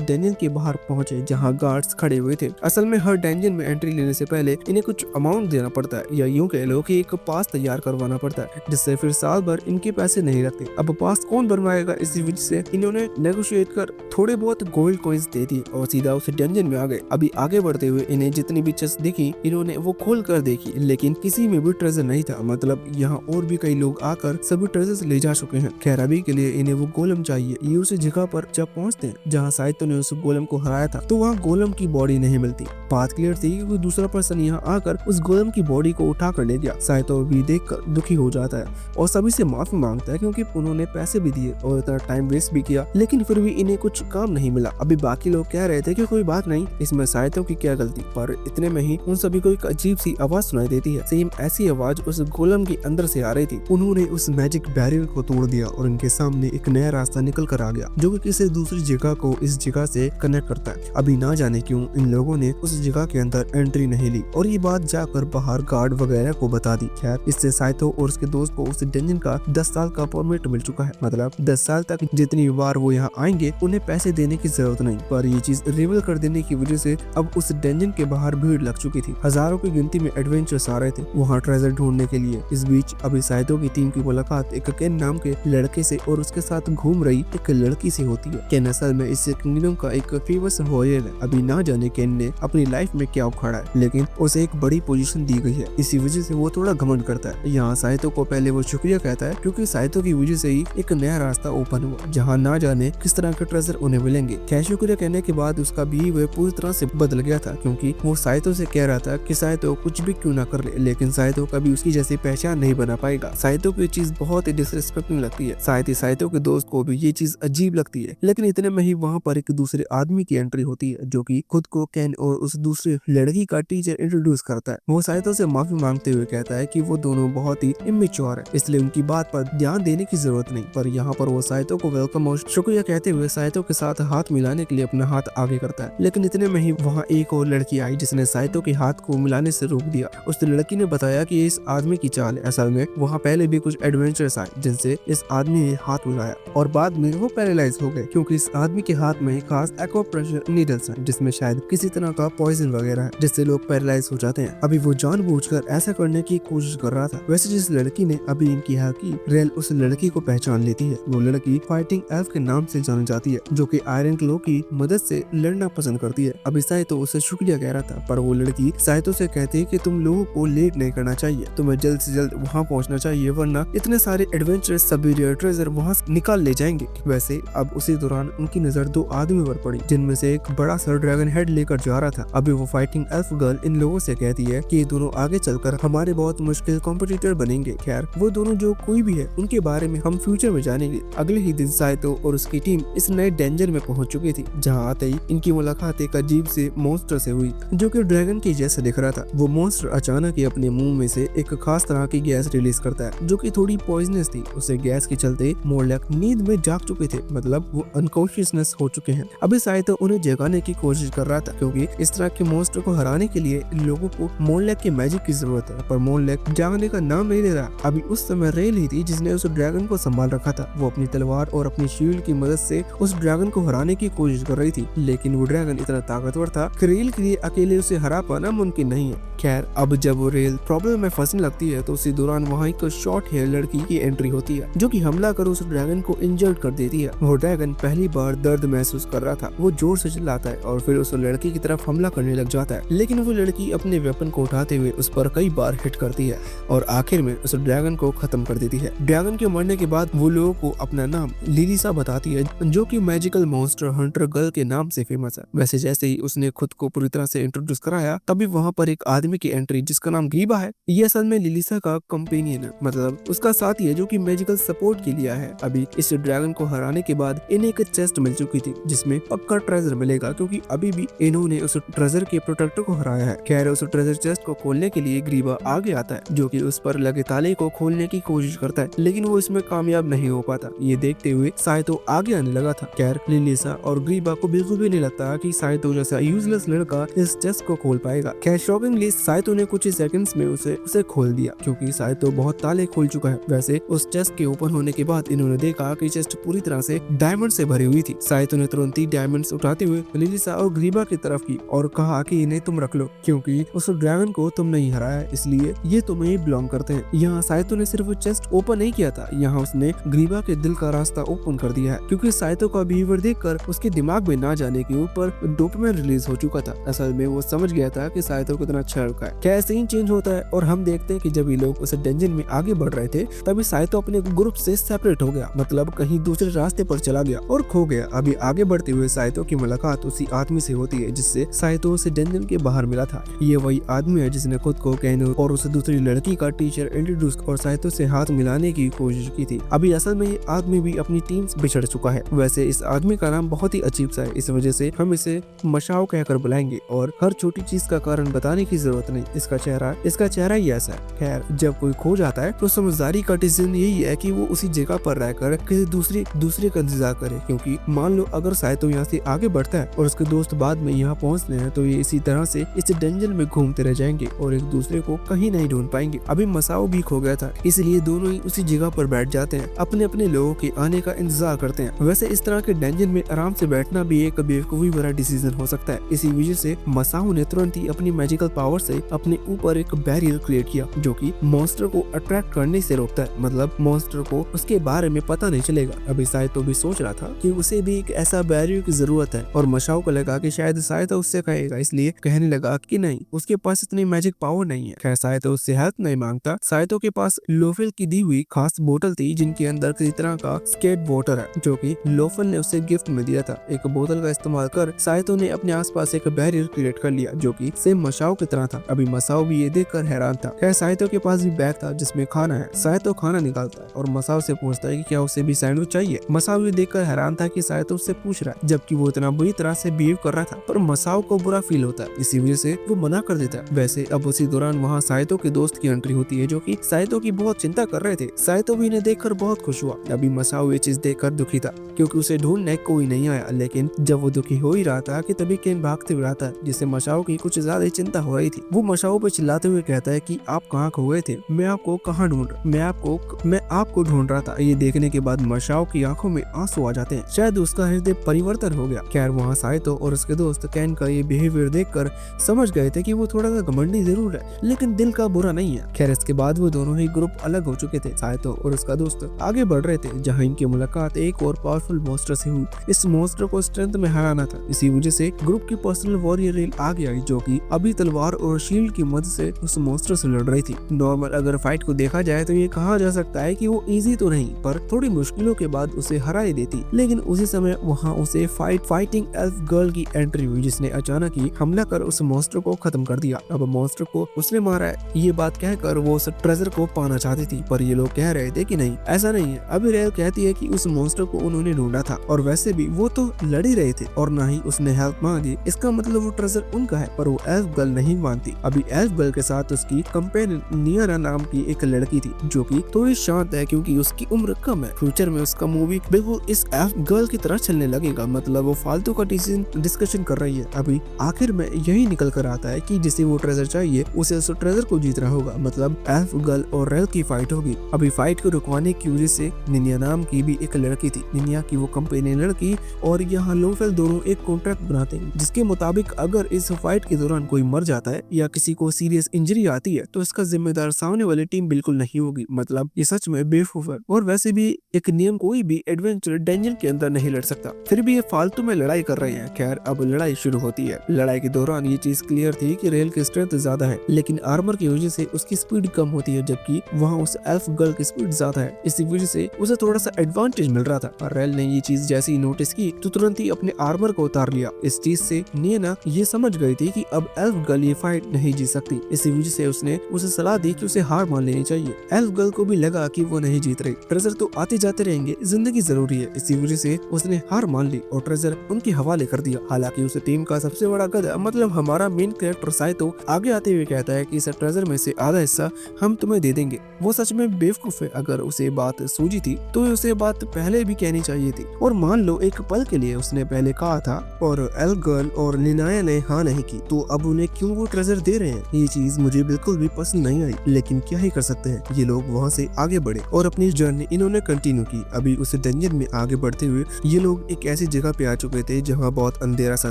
डंजन के बाहर पहुंचे जहां गार्ड्स खड़े हुए थे। असल में हर डंजन में एंट्री लेने से पहले इन्हें कुछ अमाउंट देना पड़ता है, या यूं कह लो कि एक पास तैयार करवाना पड़ता है, जिससे फिर साल भर इनके पैसे नहीं लगते। अब पास कौन बनवाएगा, इसी वजह से इन्होंने नेगोशिएट कर थोड़े बहुत गोल्ड कॉइंस दे दिए और सीधा उस डंजन में आ गए। अभी आगे बढ़ते हुए इन्हें जितनी भी चेस्ट दिखी इन्होंने वो खोल कर देखी, लेकिन किसी में भी ट्रेजर नहीं था। मतलब यहाँ और भी कई लोग आकर सभी ट्रेजर्स ले जा चुके हैं। खैर अभी के लिए इन्हें वो गोलम चाहिए। ये उस जगह पर जब पहुंचते हैं जहाँ साइतो ने उस गोलम को हराया था, तो वहाँ गोलम की बॉडी नहीं मिलती। बात क्लियर थी कि कोई दूसरा पर्सन यहाँ आकर उस गोलम की बॉडी को उठा कर ले गया। साइतो भी देखकर दुखी हो जाता है और सभी से माफी मांगता है, क्योंकि उन्होंने पैसे भी दिए और इतना टाइम वेस्ट भी किया, लेकिन फिर भी इन्हें कुछ काम नहीं मिला। अभी बाकी लोग कह रहे थे कि कोई बात नहीं, इसमें साइतो की क्या गलती। पर इतने में ही उन सभी को एक अजीब सी आवाज सुनाई देती है। सेम ऐसी आवाज उस गोलम के अंदर से आ रही थी। उन्होंने उस मैजिक बैरियर को तोड़ दिया और उनके सामने एक नया रास्ता निकल कर नजर आ गया जो कि किसी दूसरी जगह को इस जगह से कनेक्ट करता है। अभी ना जाने क्यों इन लोगों ने उस जगह के अंदर एंट्री नहीं ली और ये बात जाकर बाहर गार्ड वगैरह को बता दी। खैर इससे साइतो और उसके दोस्त को उस डंजन का 10 साल का परमिट मिल चुका है, मतलब 10 साल तक जितनी बार वो यहाँ आएंगे उन्हें पैसे देने की जरूरत नहीं। पर ये चीज रिवील कर देने की वजह से अब उस डंजन के बाहर भीड़ लग चुकी थी। हजारों की गिनती में एडवेंचर्स आ रहे थे वहाँ ट्रेजर ढूंढने के लिए। इस बीच अभी साइतो की टीम की मुलाकात एक केन नाम के लड़के से और उसके साथ घूम रही एक लड़की से होती है। केन असल में इस किंगडम का एक फेमस रॉयल है। अभी ना जाने केन ने अपनी लाइफ में क्या उखाड़ा है, लेकिन उसे एक बड़ी पोजीशन दी गई है। इसी वजह से वो थोड़ा घमंड करता है। यहाँ साइतो को पहले वो शुक्रिया कहता है क्योंकि साइतो की वजह से ही एक नया रास्ता ओपन हुआ जहाँ ना जाने किस तरह के ट्रेजर उन्हें मिलेंगे। खैर शुक्रिया कहने के बाद उसका बिहेवियर पूरी तरह से बदल गया था क्योंकि वो साइतो से कह रहा था कि साइतो कुछ भी क्यों ना कर ले, लेकिन साइतो कभी उसकी जैसी पहचान नहीं बना पाएगा। साइतो को ये चीज बहुत ही डिसरिस्पेक्टिंग लगती है। साथ ही साइतो के दोस्त को भी ये चीज अजीब लगती है। लेकिन इतने में ही वहाँ पर एक दूसरे आदमी की एंट्री होती है जो कि खुद को केन और उस दूसरे लड़की का टीचर इंट्रोड्यूस करता है। वो साइतो से माफी मांगते हुए कहता है कि वो दोनों बहुत ही इमेच्योर है, इसलिए उनकी बात पर ध्यान देने की जरूरत नहीं। पर यहाँ पर वो साइतो को वेलकम और शुक्रिया कहते हुए साइतो के साथ हाथ मिलाने के लिए अपना हाथ आगे करता है। लेकिन इतने में ही वहाँ एक और लड़की आई जिसने साइतो के हाथ को मिलाने से रोक दिया। उस लड़की ने बताया कि इस आदमी की चाल है। असल में वहाँ पहले भी कुछ एडवेंचर्स आए जिनसे इस आदमी ने हाथ मिलाया और बाद में वो पैरालाइज हो गए क्योंकि इस आदमी के हाथ में खास एक्यूप्रेशर नीडल्स हैं जिसमें शायद किसी तरह का पॉइजन वगैरह है जिससे लोग पैरालाइज हो जाते हैं। अभी वो जानबूझकर ऐसा करने की कोशिश कर रहा था। वैसे जिस लड़की ने अभी इनकी हेल्प की, रेल उस लड़की को पहचान लेती है। वो लड़की फाइटिंग एल्फ के नाम से जानी जाती है जो कि आयरन क्लो की मदद से लड़ना पसंद करती है। अभी साइतो उसे शुक्रिया कह रहा था पर वो लड़की साइतो से कहती है कि तुम लोगों को लेट नहीं करना चाहिए, तुम्हें जल्द से जल्द वहाँ पहुँचना चाहिए वरना इतने सारे एडवेंचरस सभी रेयर ट्रेजर वहाँ निकाल ले जाएंगे। वैसे अब उसी दौरान उनकी नजर दो आदमी पर पड़ी जिनमें से एक बड़ा सा ड्रैगन हेड लेकर जा रहा था। अभी वो फाइटिंग एल्फ गर्ल इन लोगों से कहती है कि ये दोनों आगे चलकर हमारे बहुत मुश्किल कॉम्पिटिटर बनेंगे। खैर वो दोनों जो कोई भी है उनके बारे में हम फ्यूचर में जानेंगे। अगले ही दिन साइतो और उसकी टीम इस नए डेंजर में पहुंच चुकी थी जहां आते ही इनकी मुलाकात एक अजीब से मॉन्स्टर से हुई जो कि ड्रैगन के जैसे दिख रहा था। वो मॉन्स्टर अचानक ही अपने मुंह में से एक खास तरह की गैस रिलीज करता है जो कि थोड़ी पॉइजनस थी। उसे गैस के चलते मोरलैक नींद में जाग चुके थे, मतलब वो अनकॉन्शियसनेस हो चुके हैं। अभी साइतो उन्हें जगाने की कोशिश कर रहा था क्योंकि इस तरह के मॉन्स्टर को हराने के लिए इन लोगों को मोरलैक के मैजिक की जरूरत है, पर मोरलैक जागने का नाम नहीं ले रहा। अभी उस समय रेल ही थी जिसने उस ड्रैगन को संभाल रखा था। वो अपनी तलवार और अपनी शील्ड की मदद से उस ड्रैगन को हराने की कोशिश कर रही थी, लेकिन वो ड्रैगन इतना ताकतवर था कि रेल के लिए अकेले उसे हरा पाना मुमकिन नहीं है। खैर अब जब वो रेल प्रॉब्लम में फंसने लगती है तो उसी दौरान वहाँ एक शॉर्ट हेयर लड़की की एंट्री होती है जो कि हमला कर उस ड्रैगन को इंजर्ड कर देती है। वो ड्रैगन पहली बार दर्द महसूस कर रहा था। वो जोर से चिल्लाता है और फिर उस लड़की की तरफ हमला करने लग जाता है, लेकिन वो लड़की अपने वेपन को उठाते हुए उस पर कई बार हिट करती है और आखिर में उस ड्रैगन को खत्म कर देती है। ड्रैगन के मरने के बाद वो लोगों को अपना नाम लिलिसा बताती है जो कि मैजिकल मॉन्स्टर हंटर गर्ल के नाम से फेमस है। वैसे जैसे ही उसने खुद को पूरी तरह से इंट्रोड्यूस कराया तभी वहाँ पर एक आदमी की एंट्री जिसका नाम ग्रीबा है। ये असल में लिलिसा का कंपेनियन है, मतलब उसका साथी है जो कि मैजिकल सपोर्ट के लिए है। अभी इस ड्रैगन को हराने के बाद इन्हें एक चेस्ट मिल चुकी थी जिसमें पक्का ट्रेजर मिलेगा क्योंकि अभी भी इन्होंने उस ट्रेजर के प्रोटेक्टर को हराया है। खैर उस ट्रेजर चेस्ट को खोलने के लिए ग्रीबा आगे आता है जो कि उस पर लगे ताले को खोलने की कोशिश करता है, लेकिन वो इसमें कामयाब नहीं हो पाता। ये देखते हुए साइतो आगे आने लगा था। खैर लिलिसा और ग्रीबा को बिल्कुल भी नहीं लगता कि साइतो जैसा यूजलेस लड़का इस चेस्ट को खोल पाएगा। खैर शॉकिंगली साइतो ने कुछ ही सेकंड्स में उसे खोल दिया क्योंकि साइतो बहुत ताले खोल चुका है। वैसे उस चेस्ट के ओपन होने के बाद इन्होंने देखा कि चेस्ट पूरी तरह से डायमंड से भरी हुई थी। साइतो ने तुरंत ही डायमंड्स उठाते हुए लिलिसा और ग्रीबा की तरफ की और कहा कि इन्हें तुम रख लो क्योंकि उस ड्रैगन को तुम नहीं हराया, इसलिए ये तुम्हें ही बिलोंग करते हैं। यहाँ साइतो ने सिर्फ चेस्ट ओपन नहीं किया था, यहाँ उसने ग्रीबा के दिल का रास्ता ओपन कर दिया है क्योंकि साइतो का बिहेवियर देखकर उसके दिमाग में ना जाने के ऊपर डोपामाइन रिलीज हो चुका था। असल में वो समझ गया था कि साइतो कितना अच्छा लड़का है। क्या सीन चेंज होता है और हम देखते हैं कि जब ये लोग उस डंजन में आगे बढ़ रहे थे तभी साइतो अपने ग्रुप से सेपरेट हो गया, मतलब कहीं दूसरे रास्ते पर चला गया और खो गया। अभी आगे बढ़ते हुए साइतो की मुलाकात उसी आदमी से होती है जिससे साइतो उसे डंजन के बाहर मिला था। ये वही आदमी है जिसने खुद को कैनो और उस दूसरी लड़की का टीचर इंट्रोड्यूस और साइतो से हाथ मिलाने की कोशिश की थी। अभी असल में ये आदमी भी अपनी टीम से बिछड़ चुका है। वैसे इस आदमी का नाम बहुत ही अजीब सा है, इस वजह से हम इसे मशाओ कहकर बुलाएंगे और हर छोटी चीज का कारण बताने की जरूरत नहीं। इसका चेहरा ही ऐसा है। खैर जब कोई खो जाता है तो समझदारी का डिसीजन यही है कि वो उसी जगह पर रहकर किसी दूसरी दूसरे का इंतजार करे, क्योंकि मान लो अगर साइतो यहाँ से आगे बढ़ता है और उसके दोस्त बाद में यहाँ पहुँचते हैं तो ये इसी तरह से इस डेंजर में घूमते रह जाएंगे और एक दूसरे को कहीं नहीं ढूंढ पाएंगे। अभी मसाओ भी खो गया था, इसलिए दोनों ही उसी जगह पर बैठ जाते हैं, अपने अपने लोगों के आने का इंतजार करते हैं। वैसे इस तरह के डेंजर में आराम से बैठना भी एक बेवकूफी भरा डिसीजन हो सकता है। इसी वजह से मसाओ ने तुरंत ही अपनी मैजिकल पावर से अपने ऊपर एक बैरियर क्रिएट किया जो कि मॉन्स्टर को अट्रैक्ट करने से रोकता है, मतलब मॉन्स्टर को उसके बारे में पता नहीं चलेगा। अभी साइतो भी सोच रहा था कि उसे भी एक ऐसा बैरियर की जरूरत है और मसाओ को लगा कि शायद साइतो उससे कहेगा, इसलिए कहने लगा कि नहीं, उसके पास इतनी मैजिक पावर नहीं है। खैर साइतो उससे हेल्प नहीं मांगता। साइतो के पास लोफेल की दी हुई खास बोतल थी जिनके अंदर किसी तरह का स्केट वाटर है जो कि लोफेल ने उसे गिफ्ट में दिया था। एक बोतल का इस्तेमाल कर साइतो ने अपने आसपास एक बैरियर क्रिएट कर लिया जो कि सेम मसाओ की तरह था। अभी मसाओ भी ये देखकर हैरान था। खैर साइतो के पास भी बैग था जिसमें खाना है। साइतो खाना निकालता है और मसाओ से पूछता है कि क्या उसे भी सैंडविच चाहिए। मसाओ ये देखकर हैरान था कि साइतो उससे पूछ रहा है जबकि वो इतना बुरी तरह से बिहेव कर रहा था, पर मसाओ को बुरा फील होता है, इसी वजह से वो मना कर देता है। वैसे अब उसी दौरान वहाँ साइतो के दोस्त की एंट्री होती है जो कि साइतो की बहुत चिंता कर रहे थे। साइतो भी इन्हें देखकर बहुत खुश हुआ। अभी मसाओ ये चीज देखकर दुखी था क्योंकि उसे ढूंढने कोई नहीं आया, लेकिन जब वो दुखी हो ही रहा था कि तभी केन भागते हुए आता है जिससे मसाओ की कुछ ज्यादा ही चिंता हो रही थी। वो मसाओ पे चिल्लाते हुए कहता है कि आप कहाँ खो गए थे, मैं आपको कहाँ ढूंढ मैं आपको ढूंढ रहा था। ये देखने के बाद मसाओ की आंखों में आंसू आ जाते हैं, शायद उसका हृदय परिवर्तन हो गया। खैर वहाँ साइतो और उसके दोस्त केन का ये बिहेवियर देखकर समझ गए थे कि वो थोड़ा सा घमंडी जरूर है लेकिन दिल का बुरा नहीं है। खैर इसके बाद वो दोनों ही ग्रुप अलग हो चुके थे। साइतो और उसका दोस्त आगे बढ़ रहे थे जहाँ इनकी मुलाकात एक और पावरफुल मॉन्स्टर से हुई। इस मॉन्स्टर को स्ट्रेंथ में हराना था, इसी वजह से ग्रुप की पर्सनल वॉरियर रेल आगे आई जो कि अभी तलवार और शील्ड की मदद से उस मॉन्स्टर से लड़ रही थी। नॉर्मल अगर फाइट को देखा जाए तो ये कहा जा सकता है कि वो इजी तो नहीं पर थोड़ी मुश्किलों के बाद उसे हरा ही देती, लेकिन उसी समय वहाँ उसे फाइटिंग एल्फ गर्ल की एंट्री हुई जिसने अचानक ही हमला कर उस मॉन्स्टर को खत्म कर दिया। अब मॉन्स्टर को उसने मारा है, ये बात कहकर वो उस ट्रेजर को पाना चाहती थी, पर ये लोग कह रहे थे कि नहीं ऐसा नहीं है। अभी रेल कहती है कि उस मॉन्स्टर को उन्होंने ढूंढा था और वैसे भी वो तो लड़ ही रहे थे और ना ही उसने हेल्प मांगी, इसका मतलब वो ट्रेजर उनका है। पर वो एल्फ गर्ल नहीं मानती। अभी एल्फ गर्ल के साथ उसकी कंपेनियन नियारा नाम की एक लड़की थी जो कि थोड़ी शांत है क्योंकि उसकी उम्र कम है। फ्यूचर में उसका मूवी बिल्कुल इस एल्फ गर्ल की तरह चलने लगेगा, मतलब वो फालतू का डिस्कशन कर रही है। अभी आखिर में यही निकल कर आता है कि जिसे वो ट्रेजर चाहिए उसे उस ट्रेजर को जीतना होगा, मतलब एल्फ गर्ल और रेल की फाइट होगी। अभी फाइट को रुकवाने की वजह से निनिया नाम की भी एक लड़की थी। निनिया की वो कंपेनियन लड़की और यहाँ लोफेल दोनों एक कॉन्ट्रैक्ट बनाते हैं जिसके मुताबिक अगर इस फाइट के दौरान कोई मर जाता है या किसी को सीरियस इंजरी आती है तो इसका जिम्मेदार सामने वाली टीम बिल्कुल नहीं होगी। मतलब ये सच में बेवकूफ है और वैसे भी एक नियम कोई भी एडवेंचर डेंजर के अंदर नहीं लड़ सकता, फिर भी ये फालतू में लड़ाई कर रहे हैं। खैर अब लड़ाई शुरू होती है। लड़ाई के दौरान ये चीज क्लियर थी कि रेल की स्ट्रेंथ ज्यादा है लेकिन आर्मर की वजह से उसकी स्पीड कम होती है जबकि वहाँ उस एल्फ गर्ल की स्पीड ज्यादा है, इसी वजह से उसे थोड़ा सा एडवांटेज मिल रहा था। और रेल ने ये चीज जैसे ही नोटिस की तो तुरंत ही अपने आर्मर को उतार लिया। इस चीज से नियना ये समझ गई थी कि अब एल्फ गर्ल ये फाइट नहीं जीत सकती, इसी वजह से उसने उसे सलाह दी कि उसे हार मान लेनी चाहिए। एल्फ गर्ल को भी लगा कि वो नहीं जीत रही, ट्रेजर तो आते जाते रहेंगे, जिंदगी जरूरी है, इसी वजह से उसने हार मान ली और ट्रेजर उनके हवाले कर दिया। हालांकि उस टीम का सबसे बड़ा गधा मतलब हमारा मेन कैरेक्टर साइतो आगे आते हुए कहता है कि इस ट्रेजर में से आधा हिस्सा हम तुम्हें दे देंगे। वो सच में बेवकूफ है, अगर उसे बात सूझी थी तो उसे बात पहले भी कहनी चाहिए थी। और मान लो एक पल के लिए उसने पहले कहा था और एल्फ गर्ल और निनाया ने हाँ नहीं की तो अब उन्हें क्यों वो ट्रेजर दे रहे हैं, ये चीज मुझे बिल्कुल भी पसंद नहीं आई। लेकिन क्या ही कर सकते हैं, ये लोग वहाँ से आगे बढ़े और अपनी जर्नी इन्होंने कंटिन्यू की। अभी उस डंजन में आगे बढ़ते हुए ये लोग एक ऐसी जगह पे आ चुके थे जहाँ बहुत अंधेरा सा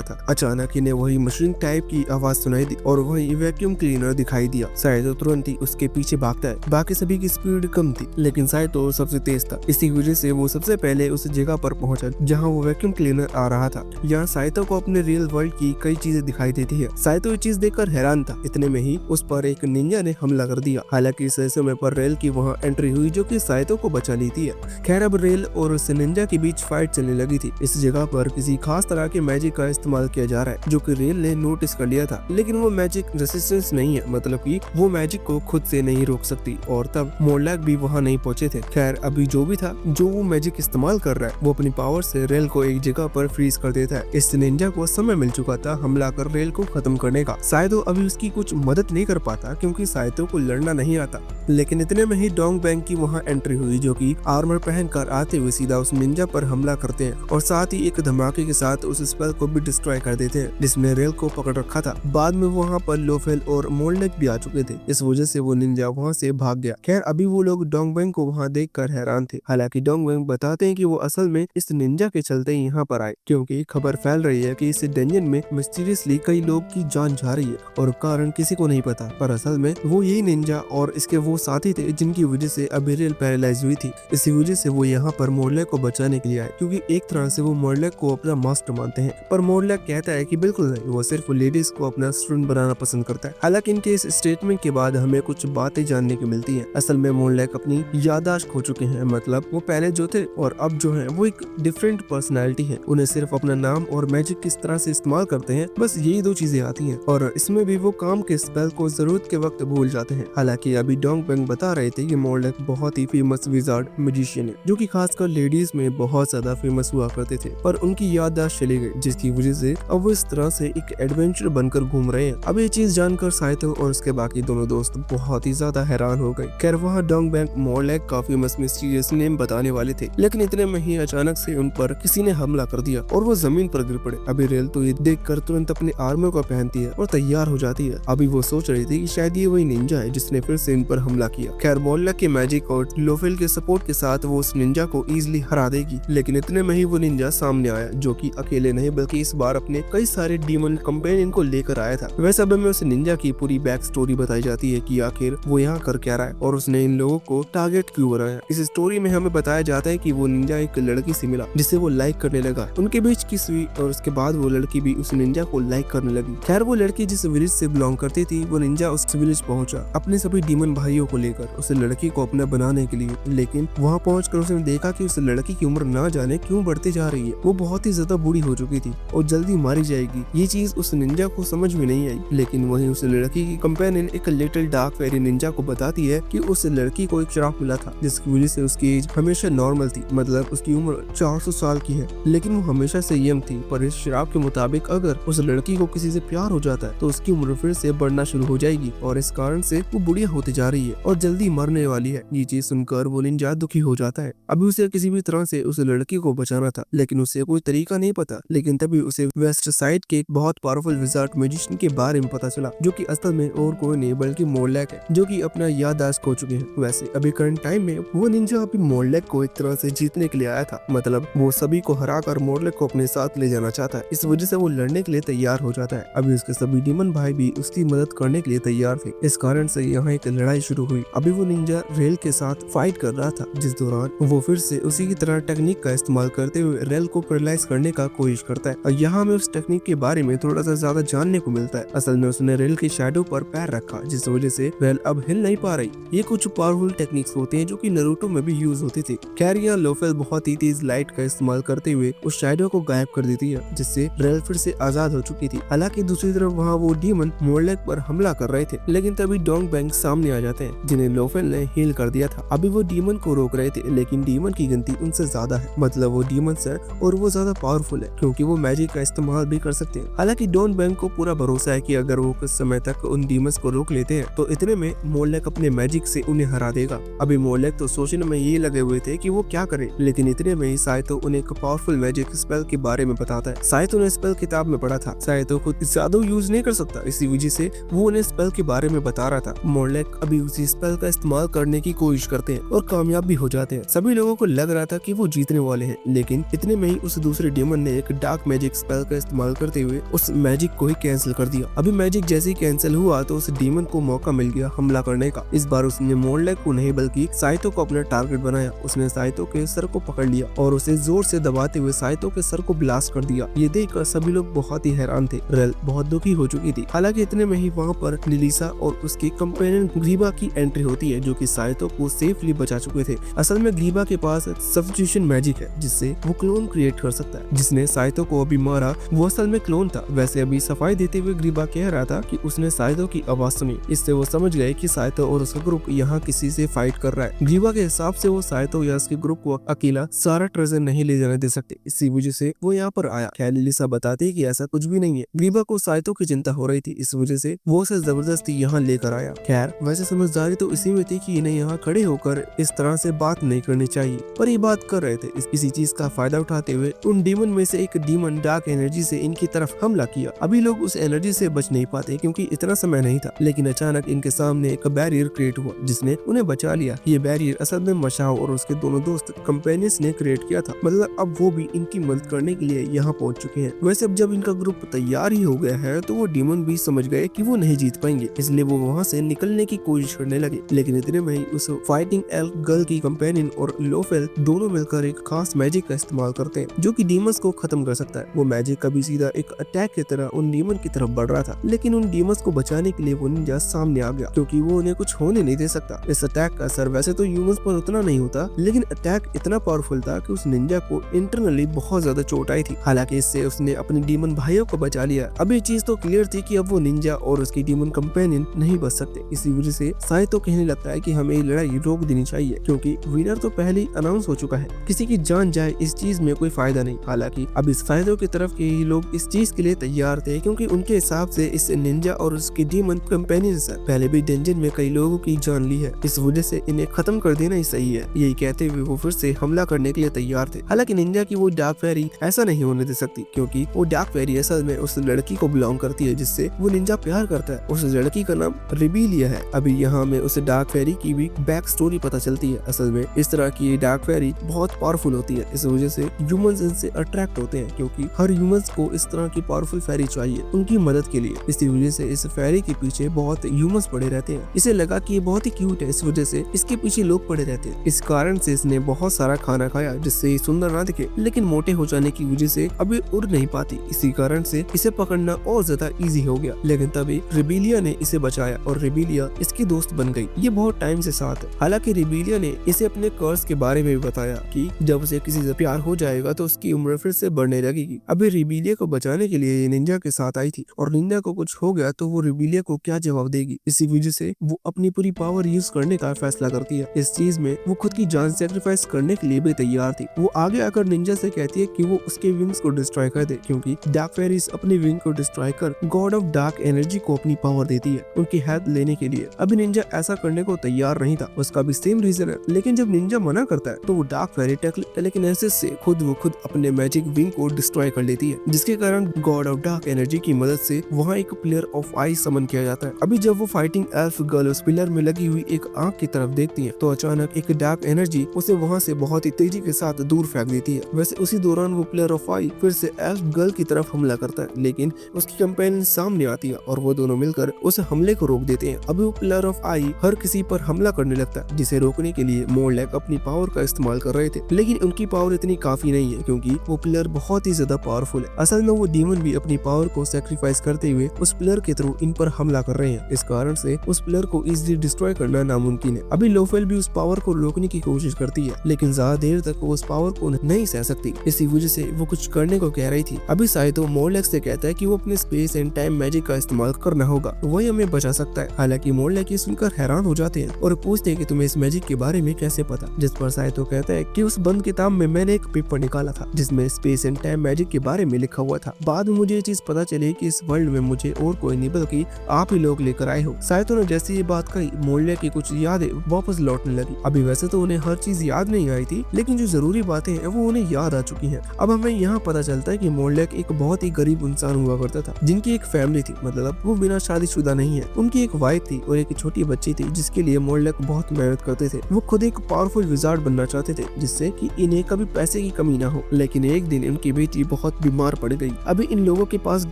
था। अचानक इन्हें वही मशीन टाइप की आवाज सुनाई दी और वही वैक्यूम क्लीनर दिखाई दिया। साइतो तुरंत ही उसके पीछे भागता है। बाकी सभी की स्पीड कम थी लेकिन साइतो सबसे तेज था, इसी वजह से वो सबसे पहले उस जगह पर पहुंचा जहाँ वो वैक्यूम क्लीनर आ रहा था। यहाँ साइतो को अपने रियल वर्ल्ड की कई चीजें दिखाई देती है। साइतो ये चीज देखकर हैरान था। इतने में ही उस पर एक निंजा ने हमला कर दिया। हालांकि इस समय पर रेल की वहाँ एंट्री हुई जो कि साइतो को बचा लेती है। खैर अब रेल और उस निंजा के बीच फाइट चलने लगी थी। इस जगह पर किसी खास तरह के मैजिक का इस्तेमाल किया जा रहा है जो कि रेल ने नोटिस कर लिया था, लेकिन वो मैजिक रेसिस्टेंस नहीं है, मतलब कि वो मैजिक को खुद से नहीं रोक सकती और तब मोरलैक भी वहाँ नहीं पहुंचे थे। खैर अभी जो भी था जो वो मैजिक इस्तेमाल कर रहा है वो अपनी पावर से रेल को एक जगह पर फ्रीज कर देता है। इस निंजा को समय मिल चुका था हमला कर रेल को खत्म करने का। साइतो अभी उसकी कुछ मदद नहीं कर पाता क्योंकि साइतो को लड़ना नहीं आता। लेकिन इतने में ही डोंग बैंग की वहाँ एंट्री हुई जो कि आर्मर पहनकर आते हुए सीधा उस निंजा पर हमला करते हैं और साथ ही एक धमाके के साथ उस स्पेल को भी डिस्ट्रॉय कर देते हैं जिसने रेल को पकड़ रखा था। बाद में वहाँ पर लोफेल और मोल्डेक भी आ चुके थे, इस वजह से वो निंजा वहाँ से भाग गया। खैर अभी वो लोग डोंगबेंग को वहाँ देखकर हैरान थे। हालांकि डोंगबेंग बताते हैं कि वो असल में इस निंजा के चलते ही यहाँ पर आए, क्योंकि खबर फैल रही है कि इस डंजन में मिस्टीरियसली कई लोग की जान जा रही है और कारण किसी को नहीं पता, पर असल में वो यही निंजा और इसके वो साथी थे जिनकी वजह से अबेरियल पैरालाइज हुई थी। इसी वजह से वो यहाँ पर मोर्लेक को बचाने के लिए आए, क्योंकि एक तरह से वो मोर्लेक को अपना मास्टर मानते हैं। पर मोर्लेक कहता है कि बिल्कुल नहीं, वो सिर्फ लेडीज को अपना स्टूडेंट बनाना पसंद करता है। हालांकि इनके इस स्टेटमेंट के बाद हमें कुछ बातें जानने की मिलती है। असल में मोर्लेक अपनी याददाश्त खो चुके हैं, मतलब वो पहले जो थे और अब जो है वो एक डिफरेंट पर्सनैलिटी है। उन्हें सिर्फ अपना नाम और मैजिक किस तरह से इस्तेमाल करते हैं, बस यही दो चीजें आती हैं और इसमें भी वो काम के स्पेल को जरूरत के वक्त भूल जाते हैं। हालांकि अभी डोंगबेंग बता रहे थे कि मोर्लेक बहुत ही फेमस विजार्ड मैजिशियन है, जो कि खासकर लेडीज में बहुत ज्यादा फेमस हुआ करते थे, पर उनकी याददाश्त चली गई, जिसकी वजह से अब वो इस तरह से एक एडवेंचर बनकर घूम रहे हैं। अब ये चीज जानकर साइतो और उसके बाकी दोनों दोस्त बहुत ही ज्यादा हैरान हो गए। खैर वहाँ डोंगबेंग मोर्लेक का फेमस मिस्टीरियस नेम बताने वाले थे, लेकिन इतने में ही अचानक से उन पर किसी ने हमला कर दिया और वो जमीन पर गिर पड़े। अभी रेल तो ये देखकर तुरंत अपने आर्मर को पहनती है और तैयार हो जाती है। अभी वो सोच रही थी कि शायद ये वही निंजा है जिसने फिर से इन पर हमला किया। खैर मोर्लेक के मैजिक और लोफेल के सपोर्ट के साथ वो उस निंजा को इजीली हरा देगी, लेकिन इतने में ही वो निंजा सामने आया, जो कि अकेले नहीं बल्कि इस बार अपने कई सारे डीमन कंपेनियन को लेकर आया था। वैसे अब हमें उस निंजा की पूरी बैक स्टोरी बताई जाती है कि आखिर वो यहाँ कर क्या रहा है और उसने इन लोगों को टारगेट क्यों बनाया। इस स्टोरी में हमें बताया जाता है कि वो निंजा एक लड़की से मिला जिसे वो लाइक करने लगा, उनके बीच किस हुई और उसके बाद वो लड़की भी उस निंजा को लाइक करने लगी। खैर वो लड़की जिस विलेज से बिलोंग करती थी, वो निंजा उस विलेज पहुंचा अपने सभी डीमन भाइयों को लेकर उस लड़की को अपना बनाने के लिए, लेकिन वहाँ पहुंचकर उसने देखा कि उस लड़की की उम्र ना जाने क्यों बढ़ती जा रही है। वो बहुत ही ज्यादा बूढ़ी हो चुकी थी और जल्दी मारी जाएगी। ये चीज उस निंजा को समझ में नहीं आई, लेकिन वहीं उस लड़की की कंपेनियन एक लिटिल डार्क फेरी निंजा को बताती है कि उस लड़की को एक श्राप मिला था, जिसकी वजह से उसकी एज हमेशा नॉर्मल थी, मतलब उसकी उम्र 400 साल की है, लेकिन वो हमेशा से यंग थी। पर इस श्राप के मुताबिक अगर उस लड़की को किसी से प्यार हो जाता है तो उसकी उम्र फिर से बढ़ना शुरू हो जाएगी और इस कारण से वो बुढ़िया होती जा रही है और जल्दी मरने वाली है। ये चीज सुनकर वो निंजा दुखी हो जाता है। अभी उसे किसी भी तरह से उस लड़की को बचाना था, लेकिन उसे कोई तरीका नहीं पता। लेकिन तभी उसे वेस्ट साइड के एक बहुत पावरफुल विजार्ड मैजिशियन के बारे में पता चला, जो कि असल में और कोई नहीं बल्कि मोर्लेक है, जो कि अपना याददाश्त खो चुके हैं। वैसे अभी करंट टाइम में वो निंजा अभी मोर्लेक को एक तरह से जीतने के लिए आया था, मतलब वो सभी को हराकर मोर्लेक को अपने साथ ले जाना चाहता है। इस वजह से वो लड़ने के लिए तैयार हो जाता है। अभी उसके सभी डीमन भाई भी उसकी मदद करने के लिए तैयार थे। इस कारण से यहाँ एक लड़ाई शुरू हुई। अभी वो निंजा रेल के साथ फाइट कर रहा था, जिस दौरान वो फिर से उसी की तरह टेक्निक का इस्तेमाल करते हुए रेल को पैरालाइज करने का कोशिश करता है। और यहाँ हमें उस टेक्निक के बारे में थोड़ा सा ज्यादा जानने को मिलता है। असल में उसने रेल की शैडो पर पैर रखा, जिस वजह से रेल अब हिल नहीं पा रही। ये कुछ पावरफुल टेक्निक्स होते हैं जो कि नारुतो में भी यूज होती थी। खैर यहाँ लोफेल बहुत ही तेज लाइट का इस्तेमाल करते हुए उस शैडो को गायब कर देती है, जिससे रेल फिर से आजाद हो चुकी थी। हालांकि दूसरी तरफ वहाँ वो डीमन मोर्लेक पर हमला कर रहे थे, लेकिन तभी डोंगबेंग सामने आ जाते हैं, जिन्हें लोफेल ने हील कर दिया था। अभी वो डीमन को रोक रहे थे, लेकिन डीमन की गिनती उनसे ज्यादा है, मतलब वो डीमंस है और वो ज्यादा पावरफुल है क्योंकि वो मैजिक का इस्तेमाल भी कर सकते हैं। हालांकि डोंगबेंग को पूरा भरोसा है कि अगर वो कुछ समय तक उन डीमंस को रोक लेते हैं तो इतने में मोर्लेक अपने मैजिक से उन्हें हरा देगा। अभी मोर्लेक तो सोचने में ये लगे हुए थे कि वो क्या करे, लेकिन इतने में ही साइतो उन्हें एक पावरफुल मैजिक स्पेल के बारे में बताता है। साइतो ने स्पेल किताब में पढ़ा था, साइतो खुद जादू यूज नहीं कर सकता, इसी वजह से वो उन्हें स्पेल के बारे में बता रहा था। मोर्लेक अभी उसी स्पेल का इस्तेमाल करने की कोशिश करते हैं और कामयाब भी हो जाते हैं। सभी लोगों को लग रहा था कि वो जीतने वाले हैं, लेकिन इतने में ही उस दूसरे डीमन ने एक डार्क मैजिक स्पेल का इस्तेमाल करते हुए उस मैजिक को ही कैंसिल कर दिया। अभी मैजिक जैसे ही कैंसिल हुआ तो उस डीमन को मौका मिल गया हमला करने का। इस बार उसने मोर्लेक को नहीं बल्कि साइतो को अपना टारगेट बनाया। उसने साइतो के सर को पकड़ लिया और उसे जोर से दबाते हुए साइतो के सर को ब्लास्ट कर दिया। ये देखकर सभी लोग बहुत ही हैरान थे। रेल बहुत दुखी हो चुकी थी। हालांकि इतने में ही वहाँ पर लिलिसा और उसकी कंपेनियन ग्रीबा की एंट्री होती है, जो कि साइतो को सेफली बचा चुके थे। असल में ग्रीबा के पास सब्स्टिट्यूशन मैजिक है, जिससे वो क्लोन क्रिएट कर सकता है। जिसने साइतो को अभी मारा वो असल में क्लोन था। वैसे अभी सफाई देते हुए ग्रीबा कह रहा था कि उसने साइतो की आवाज सुनी। इससे वो समझ गए कि साइतो और उसका ग्रुप यहाँ किसी से फाइट कर रहा है। ग्रीबा के हिसाब से वो साइतो या उसके ग्रुप को अकेला सारा ट्रेजर नहीं ले जाने दे सकते, इसी वजह से वो यहाँ पर आया। खैर लिलिसा बताती है कि ऐसा कुछ भी नहीं है। ग्रीबा को साइतो की चिंता हो रही थी, इस वजह से वो उसे जबरदस्ती यहाँ लेकर आया। खैर वैसे समझदारी तो इसी में थी कि इन्हें यहाँ खड़े होकर इस तरह से बात नहीं करनी चाहिए, पर ये बात कर रहे थे। इसी चीज का फायदा उठाते हुए उन डीमन में से एक डीमन डार्क एनर्जी से इनकी तरफ हमला किया। अभी लोग उस एनर्जी से बच नहीं पाते क्योंकि इतना समय नहीं था, लेकिन अचानक इनके सामने एक बैरियर क्रिएट हुआ जिसने उन्हें बचा लिया। ये बैरियर असल में मशाओ और उसके दोनों दोस्त कंपेनियंस ने क्रिएट किया था। मतलब अब वो भी इनकी मदद करने के लिए यहाँ पहुंच चुके हैं। वैसे अब जब इनका ग्रुप तैयार ही हो गया है तो वो डीमन भी समझ गए कि वो नहीं जीत पाएंगे, इसलिए वो वहाँ से निकलने की कोशिश करने लगे। लेकिन इतने में ही उस फाइटिंग एल्फ गर्ल की कंपेनियन और लोफेल दोनों मिलकर एक खास मैजिक का इस्तेमाल करते हैं जो कि डीमंस को खत्म कर सकता है। वो मैजिक कभी सीधा एक अटैक की तरह उन डीमन की तरफ बढ़ रहा था, लेकिन उन डीमंस को बचाने के लिए वो निंजा सामने आ गया क्योंकि वो उन्हें कुछ होने नहीं दे सकता। इस अटैक का असर वैसे तो ह्यूमंस पर उतना नहीं होता, लेकिन अटैक इतना पावरफुल था कि उस निंजा को इंटरनली बहुत ज्यादा चोट आई थी। हालांकि इससे उसने अपने डीमन भाइयों को बचा लिया। अब ये चीज तो क्लियर थी कि अब वो निंजा और उसकी डीमन कंपेनियन नहीं बच सकते। इसी वजह से साइतो कहने लगता है कि हमें ये लड़ाई रोक देनी चाहिए क्योंकि विनर तो पहले ही अनाउंस हो चुका है। किसी की जान जाए इस चीज में कोई फायदा नहीं। हालांकि अब इस फायदों की तरफ के ही लोग इस चीज के लिए तैयार थे क्योंकि उनके हिसाब से इस निंजा और उसकी डीमन कंपेनियंस पहले भी डेंजन में कई लोगों की जान ली है। इस वजह से इन्हें खत्म कर देना ही सही है। यही कहते हुए वो फिर से हमला करने के लिए तैयार थे। हालांकि निंजा की वो डार्क फेरी ऐसा नहीं होने दे सकती क्योंकि वो डार्क फेरी असल में उस लड़की को बिलोंग करती है जिससे वो निंजा प्यार करता है। उस लड़की का नाम रिबीलिया है। अभी यहाँ में उस डार्क फेरी की भी बैक स्टोरी पता चलती है। असल में इस तरह की डार्क फेरी बहुत पावरफुल होती है। इस वजह से ह्यूमंस इनसे अट्रैक्ट होते हैं क्योंकि हर ह्यूमंस को इस तरह की पावरफुल फेरी चाहिए उनकी मदद के लिए। इसी वजह से इस फेरी के पीछे बहुत ह्यूमंस पड़े रहते हैं। इसे लगा कि ये बहुत ही क्यूट है, इस वजह से इसके पीछे लोग पड़े रहते हैं। इस कारण से इसने बहुत सारा खाना खाया जिससे सुंदर ना दिखे, लेकिन मोटे हो जाने की वजह से अभी उड़ नहीं पाती। इसी कारण से इसे पकड़ना और ज्यादा इजी हो गया। लेकिन तभी रिबीलिया ने इसे बचाया और रिबीलिया इसकी दोस्त बन गई। ये बहुत टाइम से साथ है। हालांकि रिबीलिया ने इसे अपने कर्ज के बारे में भी बताया कि जब उसे किसी से प्यार हो जाएगा तो उसकी उम्र फिर से बढ़ने लगेगी। अभी रिबीलिया को बचाने के लिए ये निंजा के साथ आई थी और निंजा को कुछ हो गया तो वो रिबीलिया को क्या जवाब देगी। इसी वजह से वो अपनी पूरी पावर यूज करने का फैसला करती है। इस चीज में वो खुद की जान सेक्रीफाइस करने के लिए भी तैयार थी। वो आगे आकर निंजा से कहती है कि वो उसके विंग्स को डिस्ट्रॉय कर दे क्योंकि डार्क फेरीज अपने विंग को डिस्ट्रॉय कर गॉड ऑफ डार्क एनर्जी को अपनी पावर देती है उनकी हेल्प लेने के लिए। अभी निंजा ऐसा करने को तैयार नहीं था, उसका भी सेम रीजन है। लेकिन जब निंजा मना करता है तो वो डार्क फेरी टेलेकिनेसिस से खुद अपने मैजिक विंग को डिस्ट्रॉय कर लेती है, जिसके कारण गॉड ऑफ डार्क एनर्जी की मदद से वहाँ एक पिलर ऑफ आइस समन किया जाता है। अभी जब वो फाइटिंग एल्फ गर्ल उस पिलर में लगी हुई एक आंख की तरफ देखती है तो अचानक एक डार्क एनर्जी उसे वहाँ से बहुत ही तेजी के साथ दूर फेंक देती है। वैसे उसी दौरान वो पिलर ऑफ आइस फिर से एल्फ गर्ल की तरफ हमला करता है, लेकिन उसकी कंपेनियन सामने आती है और वो दोनों मिलकर उस हमले को रोक देते हैं। अभी वो पिलर ऑफ आई हर किसी पर हमला करने लगता है, जिसे रोकने के लिए मोरलैक अपनी पावर का इस्तेमाल कर रहे थे, लेकिन उनकी पावर इतनी काफी नहीं है क्योंकि वो पिलर बहुत ही ज्यादा पावरफुल है। असल में वो डीमन भी अपनी पावर को सेक्रीफाइस करते हुए उस पिलर के थ्रू इन पर हमला कर रहे हैं। इस कारण से उस पिलर को इजीली डिस्ट्रॉय करना नामुमकिन है। अभी लोफेल भी उस पावर को रोकने की कोशिश करती है, लेकिन ज्यादा देर तक वो उस पावर को नहीं सह सकती। इसी वजह से वो कुछ करने को कह रही थी। अभी साइतो मोरलैक से कहता है कि वो अपने स्पेस एंड टाइम मैजिक का इस्तेमाल करना होगा, वही हमें बचा सकता है। हालांकि मोरलैक ये सुनकर हैरान हो जाते हैं और पूछते हैं कि तुम्हें इस मैजिक के बारे में कैसे पता, जिस पर साइतो कहता है कि उस बंद किताब में मैंने एक पेपर निकाला था जिसमें स्पेस एंड टाइम मैजिक के बारे में लिखा हुआ था। बाद में मुझे ये चीज पता चली कि इस वर्ल्ड में मुझे और कोई नहीं बल्कि आप ही लोग लेकर आए हो। साइतो ने जैसे ये बात कही मोरलैक की कुछ यादें वापस लौटने लगी। अभी वैसे तो उन्हें हर चीज याद नहीं आई थी, लेकिन जो जरूरी बातें हैं वो उन्हें याद आ चुकी हैं। अब हमें यहाँ पता चलता है कि मोरलैक एक बहुत ही गरीब इंसान हुआ करता था जिनकी एक फैमिली थी, मतलब वो बिना शादीशुदा नहीं है। उनकी एक वाइफ थी और एक छोटी बच्ची थी जिसके लिए मोरलैक बहुत मेहनत करते थे। वो खुद एक पावरफुल विजार्ड बनना चाहते थे जिससे कि इन्हें कभी पैसे की कमी ना हो, लेकिन एक दिन इनकी बेटी बहुत बीमार पड़ गई। अभी इन लोगों के पास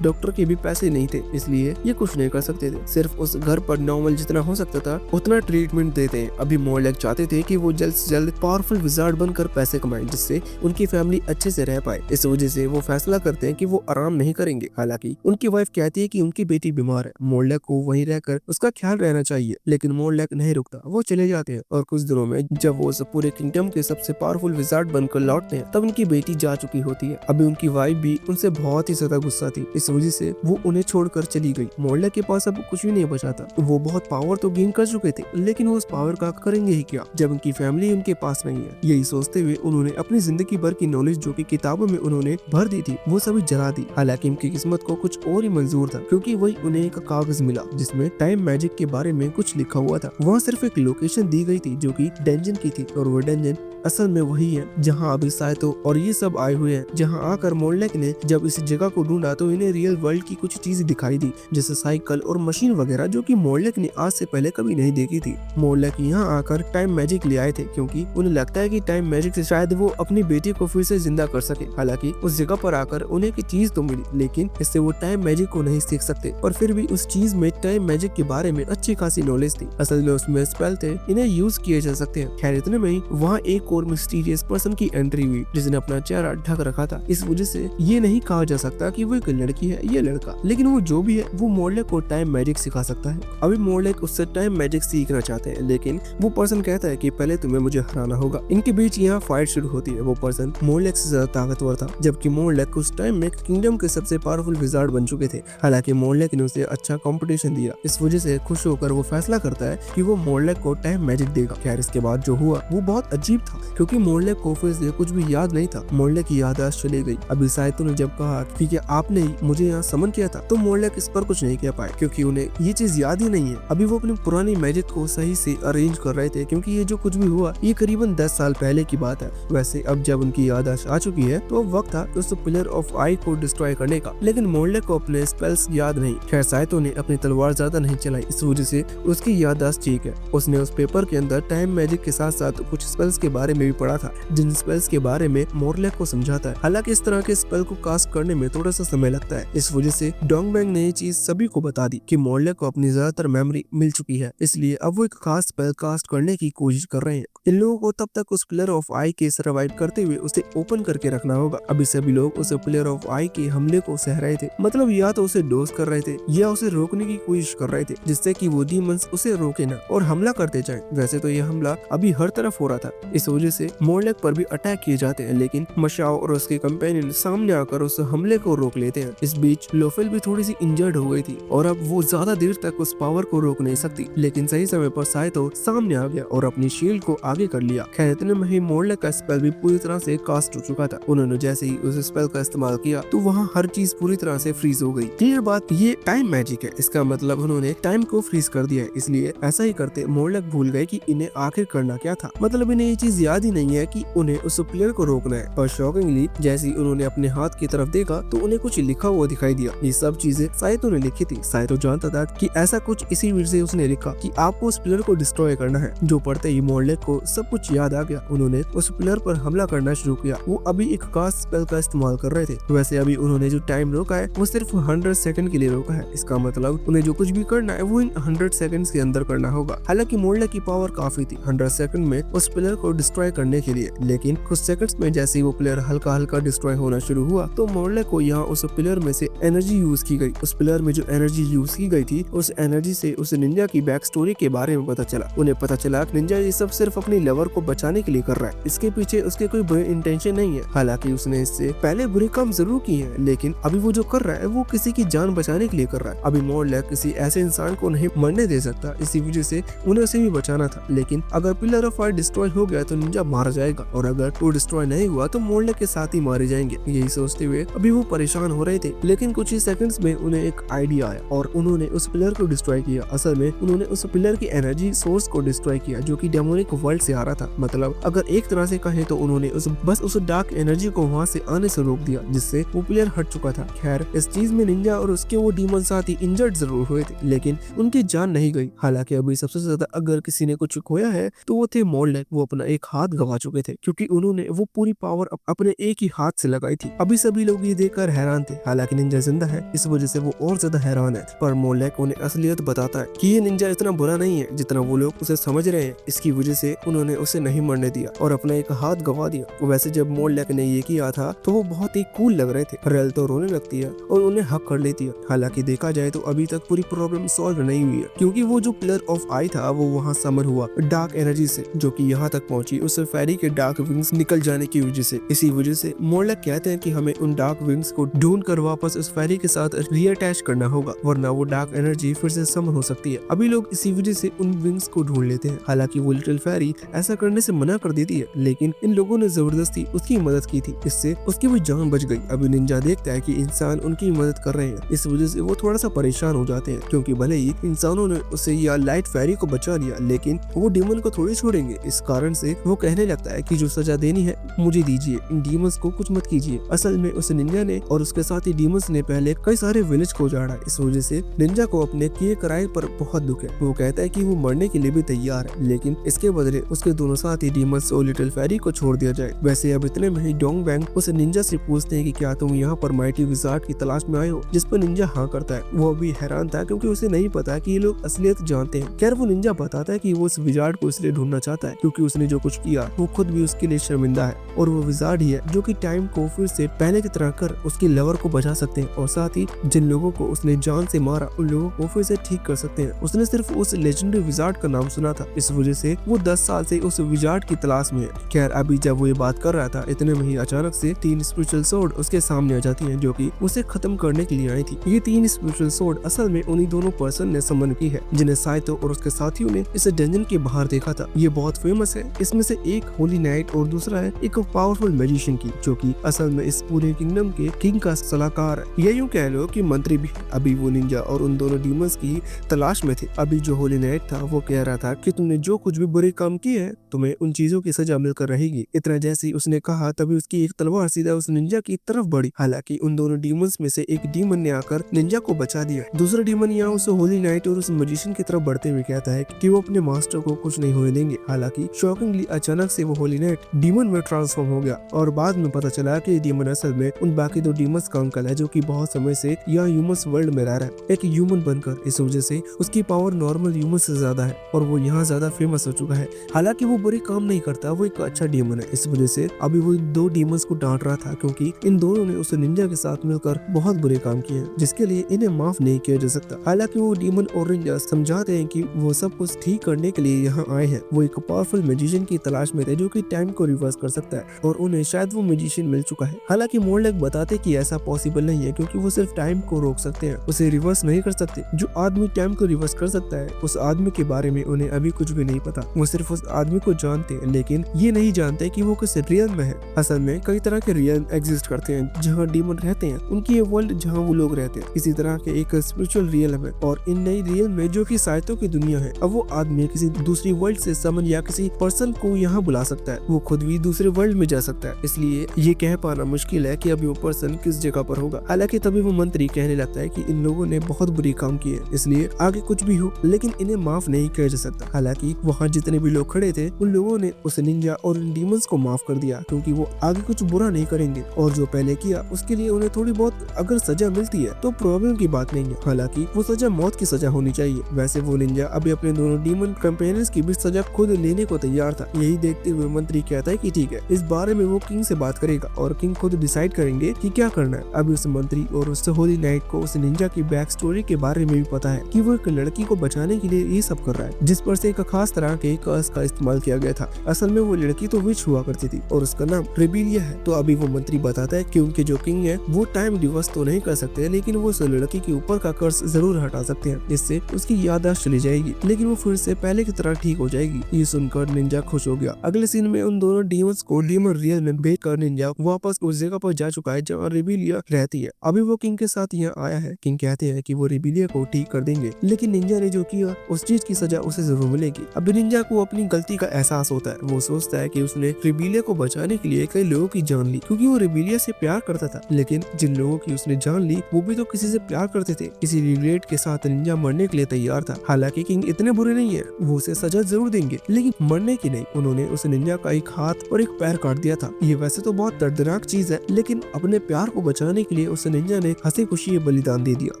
डॉक्टर के भी पैसे नहीं थे, इसलिए ये कुछ नहीं कर सकते थे। सिर्फ उस घर पर नॉर्मल जितना हो सकता था उतना ट्रीटमेंट देते हैं। अभी मोरलैक चाहते थे कि वो जल्द से जल्द पावरफुल विजार्ड बनकर पैसे कमाएं जिससे उनकी फैमिली अच्छे से रह पाए। इस वजह से वो फैसला करते हैं कि वो आराम नहीं करेंगे। हालांकि उनकी वाइफ कहती है कि उनकी बेटी बीमार है, मोरलैक को वहीं रहकर उसका ख्याल रहना चाहिए, लेकिन मोरलैक नहीं रुकता। वो चले जाते हैं और कुछ दिनों में जब वो पूरे किंगडम के सबसे पावरफुल विजार्ड बनकर लौटते हैं तब उनकी बेटी जा चुकी होती है। अभी उनकी वाइफ भी उनसे बहुत ही ज्यादा गुस्सा थी, इस वजह से वो उन्हें छोड़कर चली गई। मोरलैक के पास अब कुछ भी नहीं बचा था। वो बहुत पावर तो गेन कर चुके थे, लेकिन वो उस पावर का करेंगे ही क्या जब उनकी फैमिली उनके पास नहीं है। यही सोचते हुए उन्होंने अपनी जिंदगी भर की नॉलेज जो कि किताबों में उन्होंने भर दी थी वो सभी जला दी। हालांकि उनकी किस्मत को कुछ और ही मंजूर था क्योंकि वही उन्हें एक कागज मिला जिसमें टाइम मैजिक के बारे में कुछ लिखा हुआ था। वहाँ सिर्फ एक लोकेशन दी गई थी जो कि डेंजन की थी और वो डेंजन कंपेनियन असल में वही है जहाँ अभी साइतो और ये सब आए हुए हैं। जहाँ आकर मोरलेक ने जब इस जगह को ढूंढा तो इन्हें रियल वर्ल्ड की कुछ चीजें दिखाई दी, जैसे साइकिल और मशीन वगैरह, जो कि मोरलेक ने आज से पहले कभी नहीं देखी थी। मोरलेक यहाँ आकर टाइम मैजिक ले आए थे क्योंकि उन्हें लगता है कि टाइम मैजिक से शायद वो अपनी बेटी को फिर से जिंदा कर सके। हालांकि उस जगह पर आकर उन्हें एक चीज तो मिली, लेकिन इससे वो टाइम मैजिक को नहीं सीख सकते। और फिर भी उस चीज में टाइम मैजिक के बारे में अच्छी खासी नॉलेज थी। असल में उसमें स्पेल थे, इन्हें यूज किए जा सकते हैं। खैर इतने में ही वहाँ एक और मिस्टीरियस पर्सन की एंट्री हुई जिसने अपना चेहरा ढक रखा था। इस वजह से ये नहीं कहा जा सकता कि वो एक लड़की है या लड़का, लेकिन वो जो भी है वो मोरलेक को टाइम मैजिक सिखा सकता है। अभी मोरलेक उससे टाइम मैजिक सीखना चाहते हैं, लेकिन वो पर्सन कहता है कि पहले तुम्हें मुझे हराना होगा। इनके बीच यहाँ फाइट शुरू होती है। वो पर्सन मोरलेक से ज्यादा ताकतवर था, जबकि मोरलेक उस टाइम में किंगडम के सबसे पावरफुल विजार्ड बन चुके थे। हालांकि मोरलेक ने उसे अच्छा कंपटीशन दिया। इस वजह से खुश होकर वो फैसला करता है कि वो मोरलेक को टाइम मैजिक देगा। खैर इसके बाद जो हुआ वो बहुत अजीब था, क्योंकि मोरलेक को फिर से कुछ भी याद नहीं था। मोरलेक की याददाश्त चली गई। अभी साइतो ने जब कहा कि क्या आपने मुझे यहाँ समन किया था, तो मोरलेक इस पर कुछ नहीं कह पाए क्योंकि उन्हें ये चीज याद ही नहीं है। अभी वो अपनी पुरानी मैजिक को सही से अरेंज कर रहे थे, क्योंकि ये जो कुछ भी हुआ ये करीबन 10 साल पहले की बात है। वैसे अब जब उनकी याददाश्त आ चुकी है तो अब वक्त था उस पिलर ऑफ आई को डिस्ट्रॉय करने का, लेकिन मोरलेक को अपने स्पेल्स याद नहीं। खैर साइतो ने अपनी तलवार ज्यादा नहीं चलाई, इस वजह से उसकी याददाश्त ठीक है। उसने उस पेपर के अंदर टाइम मैजिक के साथ साथ कुछ स्पेल्स के बारे में भी पढ़ा था, जिन स्पेल्स के बारे में मोरलेक को समझाता है। हालांकि इस तरह के स्पेल को कास्ट करने में थोड़ा सा समय लगता है। इस वजह से डोंगबैंग ने ये चीज सभी को बता दी कि मोरलेक को अपनी ज्यादातर मेमोरी मिल चुकी है, इसलिए अब वो एक खास स्पेल कास्ट करने की कोशिश कर रहे हैं। इन लोगों को तब तक उस पिलर ऑफ आई के सर्वाइव करते हुए उसे ओपन करके रखना होगा। अभी सभी लोग उस पिलर ऑफ आई के हमले को सह रहे थे, मतलब या तो उसे डोज कर रहे थे या उसे रोकने की कोशिश कर रहे थे, जिससे कि वो डीमंस उसे रोके ना और हमला करते जाएं। वैसे तो ये हमला अभी हर तरफ हो रहा था, इस वजह से मोरलेक पर भी अटैक किए जाते हैं, लेकिन मशाओ और उसके कंपेनियन सामने आकर उस हमले को रोक लेते हैं। इस बीच लोफेल भी थोड़ी सी इंजर्ड हो गई थी और अब वो ज्यादा देर तक उस पावर को रोक नहीं सकती, लेकिन सही समय पर साइतो सामने आ गया और अपनी शील्ड को आगे कर लिया। खैर इतने में ही मोरलेक का स्पेल भी पूरी तरह से कास्ट हो चुका था। उन्होंने जैसे ही उस स्पेल का इस्तेमाल किया तो वहाँ हर चीज पूरी तरह से फ्रीज हो गई। क्लियर बात, ये टाइम मैजिक है, इसका मतलब उन्होंने टाइम को फ्रीज कर दिया है। इसलिए ऐसा ही करते मोरलेक भूल गए कि इन्हें आखिर करना क्या था, मतलब इन्हें ये चीज याद ही नहीं है कि उन्हें उस प्लेयर को रोकना है। पर शॉकिंगली जैसे ही उन्होंने अपने हाथ की तरफ देखा तो उन्हें कुछ लिखा हुआ दिखाई दिया। ये सब चीजें साइतो ने लिखी थी। साइतो जानता था कि ऐसा कुछ इसी वजह से उसने लिखा कि आपको उस प्लेयर को डिस्ट्रॉय करना है। जो पढ़ते ही मोरलेक को सब कुछ याद आ गया। उन्होंने उस प्लेयर पर हमला करना शुरू किया। वो अभी एक खास स्पेल का इस्तेमाल कर रहे थे। वैसे अभी उन्होंने जो टाइम रोका है वो सिर्फ 100 सेकंड के लिए रोका है। इसका मतलब उन्हें जो कुछ भी करना है वो इन 100 सेकंड्स के अंदर करना होगा। हालांकि मोरलेक की पावर काफी थी 100 सेकंड में उस प्लेयर को डिस्ट्रॉय करने के लिए, लेकिन कुछ सेकंड्स में जैसे ही वो प्लेयर हल्का हल्का डिस्ट्रॉय होना शुरू हुआ तो मोरलेक को यहाँ उस प्लेयर में से एनर्जी यूज की गई। उस प्लेयर में जो एनर्जी यूज की गई थी उस एनर्जी से उस निंजा की बैक स्टोरी के बारे में पता चला। उन्हें पता चला कि निंजा ये सब सिर्फ अपनी लवर को बचाने के लिए कर रहा है, इसके पीछे उसके कोई बुरे इंटेंशन नहीं है। हालांकि उसने इससे पहले बुरे काम जरूर किए हैं, लेकिन अभी वो जो कर रहा है वो किसी की जान बचाने के लिए कर रहा है। अभी मोरलेक किसी ऐसे इंसान को नहीं मरने दे सकता, इसी वजह से उन्हें उसे भी बचाना था। लेकिन अगर पिलर ऑफ फायर डिस्ट्रॉय हो गया तो निंजा मारा जाएगा, और अगर वो डिस्ट्रॉय नहीं हुआ तो मोरलेक के साथ ही मारे जाएंगे। यही सोचते हुए अभी वो परेशान हो रहे थे, लेकिन कुछ ही सेकंड्स में उन्हें एक आइडिया आया और उन्होंने उस पिलर को डिस्ट्रॉय किया। असल में उन्होंने उस पिलर की एनर्जी सोर्स को डिस्ट्रॉय किया जो कि डेमोनिक वर्ल्ड से आ रहा था। मतलब अगर एक तरह से कहें तो उन्होंने बस उस डार्क एनर्जी को वहाँ से आने से रोक दिया, जिससे वो पिलर हट चुका था। खैर इस चीज में निंजा और उसके वो डीमन साथी इंजर्ड जरूर हुए थे, लेकिन उनकी जान नहीं गई। हालांकि अभी सबसे ज्यादा अगर किसी ने कुछ खोया है तो वो थे मोरलेक। वो अपना एक हाथ गवा चुके थे क्योंकि उन्होंने वो पूरी पावर अपने एक ही हाथ से लगाई थी। अभी सभी लोग ये देखकर हैरान थे। हालांकि निंजा जिंदा है, इस वजह से वो और ज्यादा हैरान है। पर मोरलेक उन्हें असलियत बताता है कि ये निंजा इतना बुरा नहीं है जितना वो लोग उसे समझ रहे हैं। इसकी वजह से उन्होंने उसे नहीं मरने दिया और अपना एक हाथ गवा दिया। वैसे जब मोरलेक ने ये किया था तो वो बहुत ही कूल लग रहे थे। रेल तो रोने लगती है और उन्हें हक कर लेती है। हालांकि देखा जाए तो अभी तक पूरी प्रॉब्लम सॉल्व नहीं हुई है, क्योंकि वो जो पिलर ऑफ आई था वो वहाँ समर हुआ डार्क एनर्जी से, जो कि यहाँ तक पहुंची उस फेरी के डार्क विंग्स निकल जाने की वजह से। इसी वजह से मोरलेक कहते हैं कि हमें उन डार्क विंग्स को ढूंढ कर वापस उस फेरी के साथ रीअटैच करना होगा, वरना वो डार्क एनर्जी फिर से समर हो सकती है। अभी लोग इसी वजह से उन विंग्स को ढूंढ लेते हैं। हालांकि वो लिटिल फेरी ऐसा करने से मना कर देती है, लेकिन इन लोगों ने जबरदस्ती उसकी मदद की थी, इससे उसकी भी जान बच गई। अभी निंजा देखता है कि इंसान उनकी मदद कर रहे हैं, इस वजह से वो थोड़ा सा परेशान हो जाते हैं, क्योंकि भले ही इंसानों ने उसे या लाइट फेरी को बचा लिया, लेकिन वो डीमन को थोड़ी छोड़ेंगे। इस कारण से वो कहने लगता है कि जो सजा देनी है मुझे दीजिए, इन डीमंस को कुछ मत कीजिए। असल में उस निंजा ने और उसके साथ ही डीमंस ने पहले कई सारे विलेज को उजाड़ा। इस वजह से निंजा को अपने किए कराए पर बहुत दुख है। वो कहता है कि वो मरने के लिए भी तैयार है, लेकिन इसके बदले उसके दोनों साथी डीमंस और लिटिल फेरी को छोड़ दिया जाए। वैसे अब इतने में ही डोंग बैंग उस निंजा से पूछते हैं कि क्या तुम यहाँ पर माइटी विजार्ड की तलाश में आए हो, जिस पर निंजा हाँ करता है। वो अभी हैरान था क्योंकि उसे नहीं पता कि ये लोग असलियत जानते हैं। खैर वो निंजा बताता है कि वो उस विजार्ड को इसलिए ढूंढना चाहता है क्योंकि उसने जो कुछ किया वो खुद भी उसके लिए शर्मिंदा है, और वो विजार्ड ही है जो कि टाइम को फिर से पहले की तरह कर उसकी लवर को बचा सकते हैं, और साथ ही जिन लोगों को उसने जान से मारा उन लोगों को फिर से ठीक कर सकते हैं। उसने सिर्फ उस लेजेंडरी विजार्ड का नाम सुना था, इस वजह से वो 10 साल से उस विजार्ड की तलाश में है। खैर अभी जब वो ये बात कर रहा था, इतने में ही अचानक से 3 स्पिरिचुअल सोर्ड उसके सामने आ जाती हैं जो कि उसे खत्म करने के लिए आई थी। ये 3 स्पिरिचुअल सोर्ड असल में उन्हीं दोनों पर्सन ने समन की है जिन्हें साइतो और उसके साथियों ने इस डंजन के बाहर देखा था। ये बहुत फेमस है। इसमें से एक होली नाइट और दूसरा है एक पावरफुल मैजिशियन की, जो कि असल में इस पूरे किंगडम के किंग का सलाहकार है, या यूं कह लो कि मंत्री भी। अभी वो निंजा और उन दोनों डीमंस की तलाश में थे। अभी जो होली नाइट था वो कह रहा था कि तुमने जो कुछ भी बुरे काम किए हैं तुम्हें उन चीजों की सजा मिलकर रहेगी। इतना जैसे ही उसने कहा तभी उसकी एक तलवार सीधा उस निंजा की तरफ बढ़ी। हालांकि उन दोनों डीमंस में से एक डीमन ने आकर निंजा को बचा दिया। दूसरा डीमन यहाँ उस होली नाइट और उस मैजिशियन की तरफ बढ़ते हुए कहता है कि वो अपने मास्टर को कुछ नहीं होने देंगे। हालांकि शॉकिंगली अचानक से वो होली नाइट डीमन में ट्रांसफॉर्म हो गया, और बाद में पता चला कि डीमन असल में उन बाकी 2 डीमंस का अंकल है जो कि बहुत समय से यहाँ ह्यूमंस वर्ल्ड में रह रहा है, एक ह्यूमन बनकर। इस वजह से उसकी पावर नॉर्मल ह्यूमन से ज्यादा है और वो यहाँ ज्यादा फेमस हो चुका है। हालांकि वो बुरे काम नहीं करता, वो एक अच्छा डीमन है। इस वजह से अभी वो 2 डीमंस को डांट रहा था क्योंकि इन दोनों ने उस निंजा के साथ मिलकर बहुत बुरे काम किए हैं, जिसके लिए इन्हें माफ नहीं किया जा सकता। हालांकि वो डीमन और निंजा समझाते हैं कि वो सब कुछ ठीक करने के लिए यहाँ आए हैं। वो एक पावरफुल मैजिशियन की तलाश में थे जो कि टाइम को रिवर्स कर सकता है, और उन्हें शायद वो मैजिशियन मिल चुका है। हालांकि मोरलेग बताते कि ऐसा पॉसिबल नहीं है क्योंकि वो सिर्फ टाइम को रोक सकते हैं, उसे रिवर्स नहीं कर सकते। जो आदमी टाइम को रिवर्स कर सकता है उस आदमी के बारे में उन्हें अभी कुछ भी नहीं पता। वो सिर्फ उस आदमी को जानते हैं, लेकिन ये नहीं जानते कि वो किस रियल में है। असल में कई तरह के रियल एग्जिस्ट करते हैं जहाँ डीमन रहते हैं, उनकी ये वर्ल्ड जहाँ वो लोग रहते हैं। इसी तरह के एक स्पिरिचुअल रियल है, और इन नई रियल में जो कि साइतो की दुनिया है, अब वो आदमी किसी दूसरी वर्ल्ड से समन या किसी पर्सन को यहाँ बुला सकता है। वो खुद भी दूसरे वर्ल्ड में जा सकता है, इसलिए ये कह पाना मुश्किल है कि अभी वो पर्सन किस जगह पर होगा। हालांकि तभी वो मंत्री कहने लगता है कि इन लोगों ने बहुत बुरी काम किए, इसलिए आगे कुछ भी हो लेकिन इन्हें माफ नहीं किया जा सकता। हालांकि वहाँ जितने भी लोग खड़े थे उन लोगों ने उस निंजा और उन डीमंस को माफ कर दिया क्योंकि वो आगे कुछ बुरा नहीं करेंगे, और जो पहले किया उसके लिए उन्हें थोड़ी बहुत अगर सजा मिलती है तो प्रॉब्लम की बात नहीं है। हालांकि वो सजा मौत की सजा होनी चाहिए। वैसे वो निंजा अभी अपने दोनों डीमन कंपेनियंस की भी सजा खुद लेने को तैयार था। यही देखते हुए मंत्री कहता है कि ठीक है, इस बारे में वो किंग से बात करेगा और किंग खुद डिसाइड करेंगे कि क्या करना है। अभी उस मंत्री और उस होली नाइट को उस निंजा की बैक स्टोरी के बारे में भी पता है कि वो एक लड़की को बचाने के लिए ये सब कर रहा है, जिस पर से एक खास तरह के कर्स का इस्तेमाल किया गया था। असल में वो लड़की तो विच हुआ करती थी और उसका नाम रेबिलिया है। तो अभी वो मंत्री बताता है कि उनके जो किंग है वो टाइम रिवर्स तो नहीं कर सकते, लेकिन वो उस लड़की के ऊपर का कर्स जरूर हटा सकते हैं, जिससे उसकी याददाश्त चली जाएगी, लेकिन वो फिर से पहले की तरह ठीक हो जाएगी। ये सुनकर निंजा खुश हो गया। अगले सीन में उन दोनों डीमंस को डीमन रियल में बेच कर निंजा वापस उस जगह पर जा चुका है जहाँ रेबिलिया रहती है। अभी वो किंग के साथ यहाँ आया है। किंग कहते हैं कि वो रेबिलिया को ठीक कर देंगे, लेकिन निंजा ने जो किया उस चीज की सजा उसे जरूर मिलेगी। अभी निंजा को अपनी गलती का एहसास होता है। वो सोचता है कि उसने रेबिलिया को बचाने के लिए कई लोगों की जान ली क्योंकि वो रेबिलिया से प्यार करता था, लेकिन जिन लोगों की उसने जान ली वो भी तो किसी से प्यार करते थे। इसी रिग्रेट के साथ निंजा मरने के लिए तैयार था। हालांकि किंग इतने बुरे नहीं है, वो उसे सजा जरूर देंगे, लेकिन मरने की नहीं। उन्होंने उस निंजा का एक हाथ और एक पैर काट दिया था। ये वैसे तो बहुत दर्दनाक चीज है, लेकिन अपने प्यार को बचाने के लिए उस निंजा ने हंसी खुशी बलिदान दे दिया।